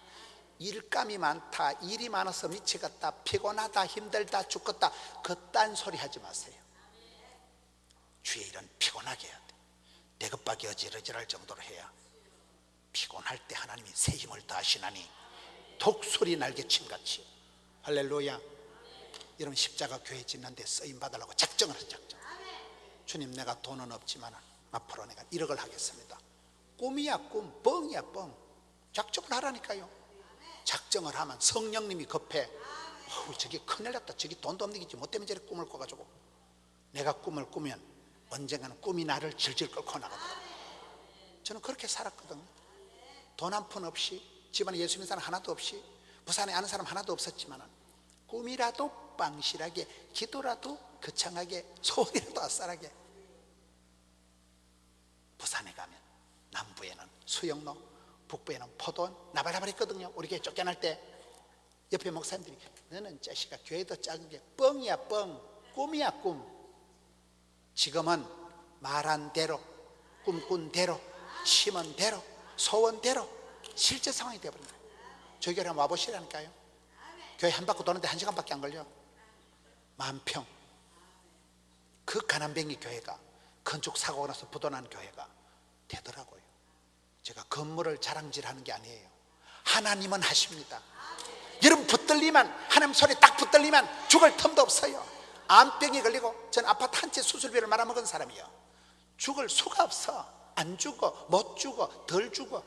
일감이 많다, 일이 많아서 미치겠다, 피곤하다, 힘들다, 죽겠다, 그딴 소리 하지 마세요. 주의 일은 피곤하게 해야 돼. 내급박이 어지러지할 정도로 해야. 피곤할 때 하나님이 새 힘을 더하시나니 독수리 날개침같이. 할렐루야. 여러분 십자가 교회 짓는데 쓰임받으려고 작정을 하죠. 작정. 주님, 내가 돈은 없지만 앞으로 내가 1억을 하겠습니다. 꿈이야 꿈, 뻥이야 뻥. 작정을 하라니까요. 작정을 하면 성령님이 급해. 저기 큰일 났다, 저기 돈도 없는 게지 뭐 때문에 저렇게 꿈을 꿔가지고. 내가 꿈을 꾸면 언젠가는 꿈이 나를 질질 끌고 나가더라고요. 저는 그렇게 살았거든요. 돈 한 푼 없이, 집안에 예수 믿는 사람 하나도 없이, 부산에 아는 사람 하나도 없었지만 꿈이라도 빵실하게, 기도라도 거창하게, 소원이라도 아싸라게. 부산에 가면 남부에는 수영로, 북부에는 포도원, 나발나발했거든요. 우리 교회 쫓겨날 때 옆에 목사님들이, 너는 자식아 교회도 작은 게 뻥이야 뻥, 꿈이야 꿈. 지금은 말한 대로, 꿈꾼 대로, 심은 대로, 소원대로 실제 상황이 되어버린 거예요. 저희 교회 한번 와보시라니까요. 교회 한 바퀴 도는데 1시간밖에 안 걸려. 10,000평. 그 가난뱅이 교회가, 건축 사고가 나서 부도난 교회가 되더라고요. 제가 건물을 자랑질하는 게 아니에요. 하나님은 하십니다. 여러분 붙들리면, 하나님 손에 딱 붙들리면 죽을 틈도 없어요. 암병이 걸리고, 전 아파트 한 채 수술비를 말아먹은 사람이에요. 죽을 수가 없어. 안 죽어, 못 죽어, 덜 죽어.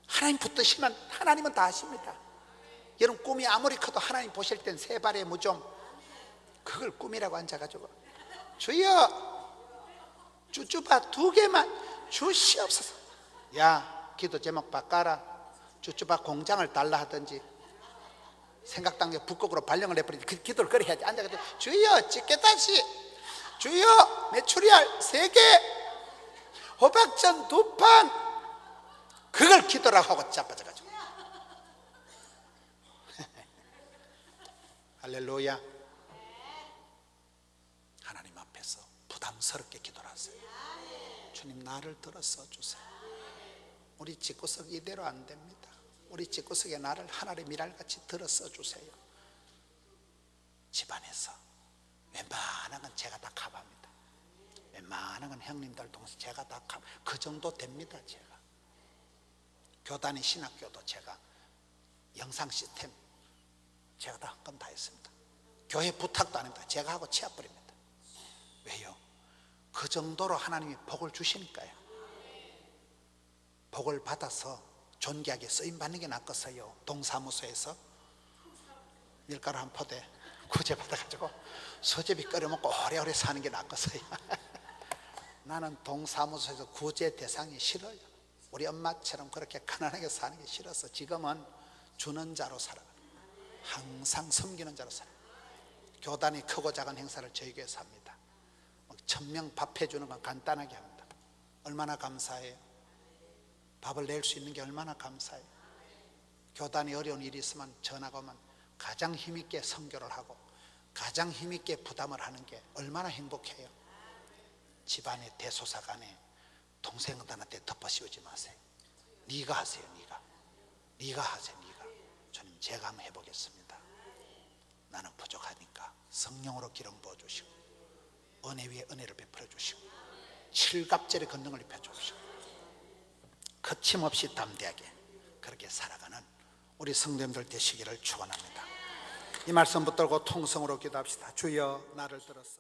하나님 붙드시면 하나님은 다 하십니다. 여러분 꿈이 아무리 커도 하나님 보실 땐 세 발의 무좀, 그걸 꿈이라고 앉아가지고 주여 쭈쭈바 2개만 주시옵소서. 야, 기도 제목 바꿔라. 쭈쭈바 공장을 달라 하든지 생각단 게 북극으로 발령을 해버리지. 그 기도를 그래 해야지. 앉아가지고 주여 집게다시, 주여 메추리알 3개, 호박전 2판, 그걸 기도라고 하고 자빠져가지고. 할렐루야. 하나님 앞에서 부담스럽게 기도를 하세요. 주님, 나를 들어서 주세요. 우리 집구석 이대로 안 됩니다. 우리 집구석에 나를 하늘의 미랄같이 들어서 주세요. 집안에서 웬만한 건 제가 다 커버합니다. 웬만한 건 형님들 동생 제가 다 커버. 그 정도 됩니다. 제가 교단의 신학교도 제가 영상 시스템 제가 다 한 건 다 했습니다. 교회 부탁도 안 합니다. 제가 하고 치워버립니다. 왜요? 그 정도로 하나님이 복을 주시니까요. 복을 받아서 존귀하게 쓰임받는 게 낫겠어요. 동사무소에서 밀가루 한 포대 구제 받아가지고 수제비 끓여 먹고 오래오래 사는 게 낫겠어요. 나는 동사무소에서 구제 대상이 싫어요. 우리 엄마처럼 그렇게 가난하게 사는 게 싫어서 지금은 주는 자로 살아요. 항상 섬기는 자로 살아요. 교단이 크고 작은 행사를 저희 교회에서 합니다. 1000명 밥 해주는 건 간단하게 합니다. 얼마나 감사해요. 밥을 낼 수 있는 게 얼마나 감사해요. 교단이 어려운 일이 있으면 전화가 오면 가장 힘있게 선교를 하고 가장 힘있게 부담을 하는 게 얼마나 행복해요. 집안의 대소사간에 동생들한테 덮어씌우지 마세요. 네가 하세요. 네가 하세요. 주님, 제가 한번 해보겠습니다. 나는 부족하니까 성령으로 기름 부어주시고 은혜 위에 은혜를 베풀어 주시고 칠갑절의 권능을 입혀 주시고 거침없이 담대하게 그렇게 살아가는 우리 성도님들 되시기를 축원합니다. 이 말씀 붙들고 통성으로 기도합시다. 주여, 나를 들어서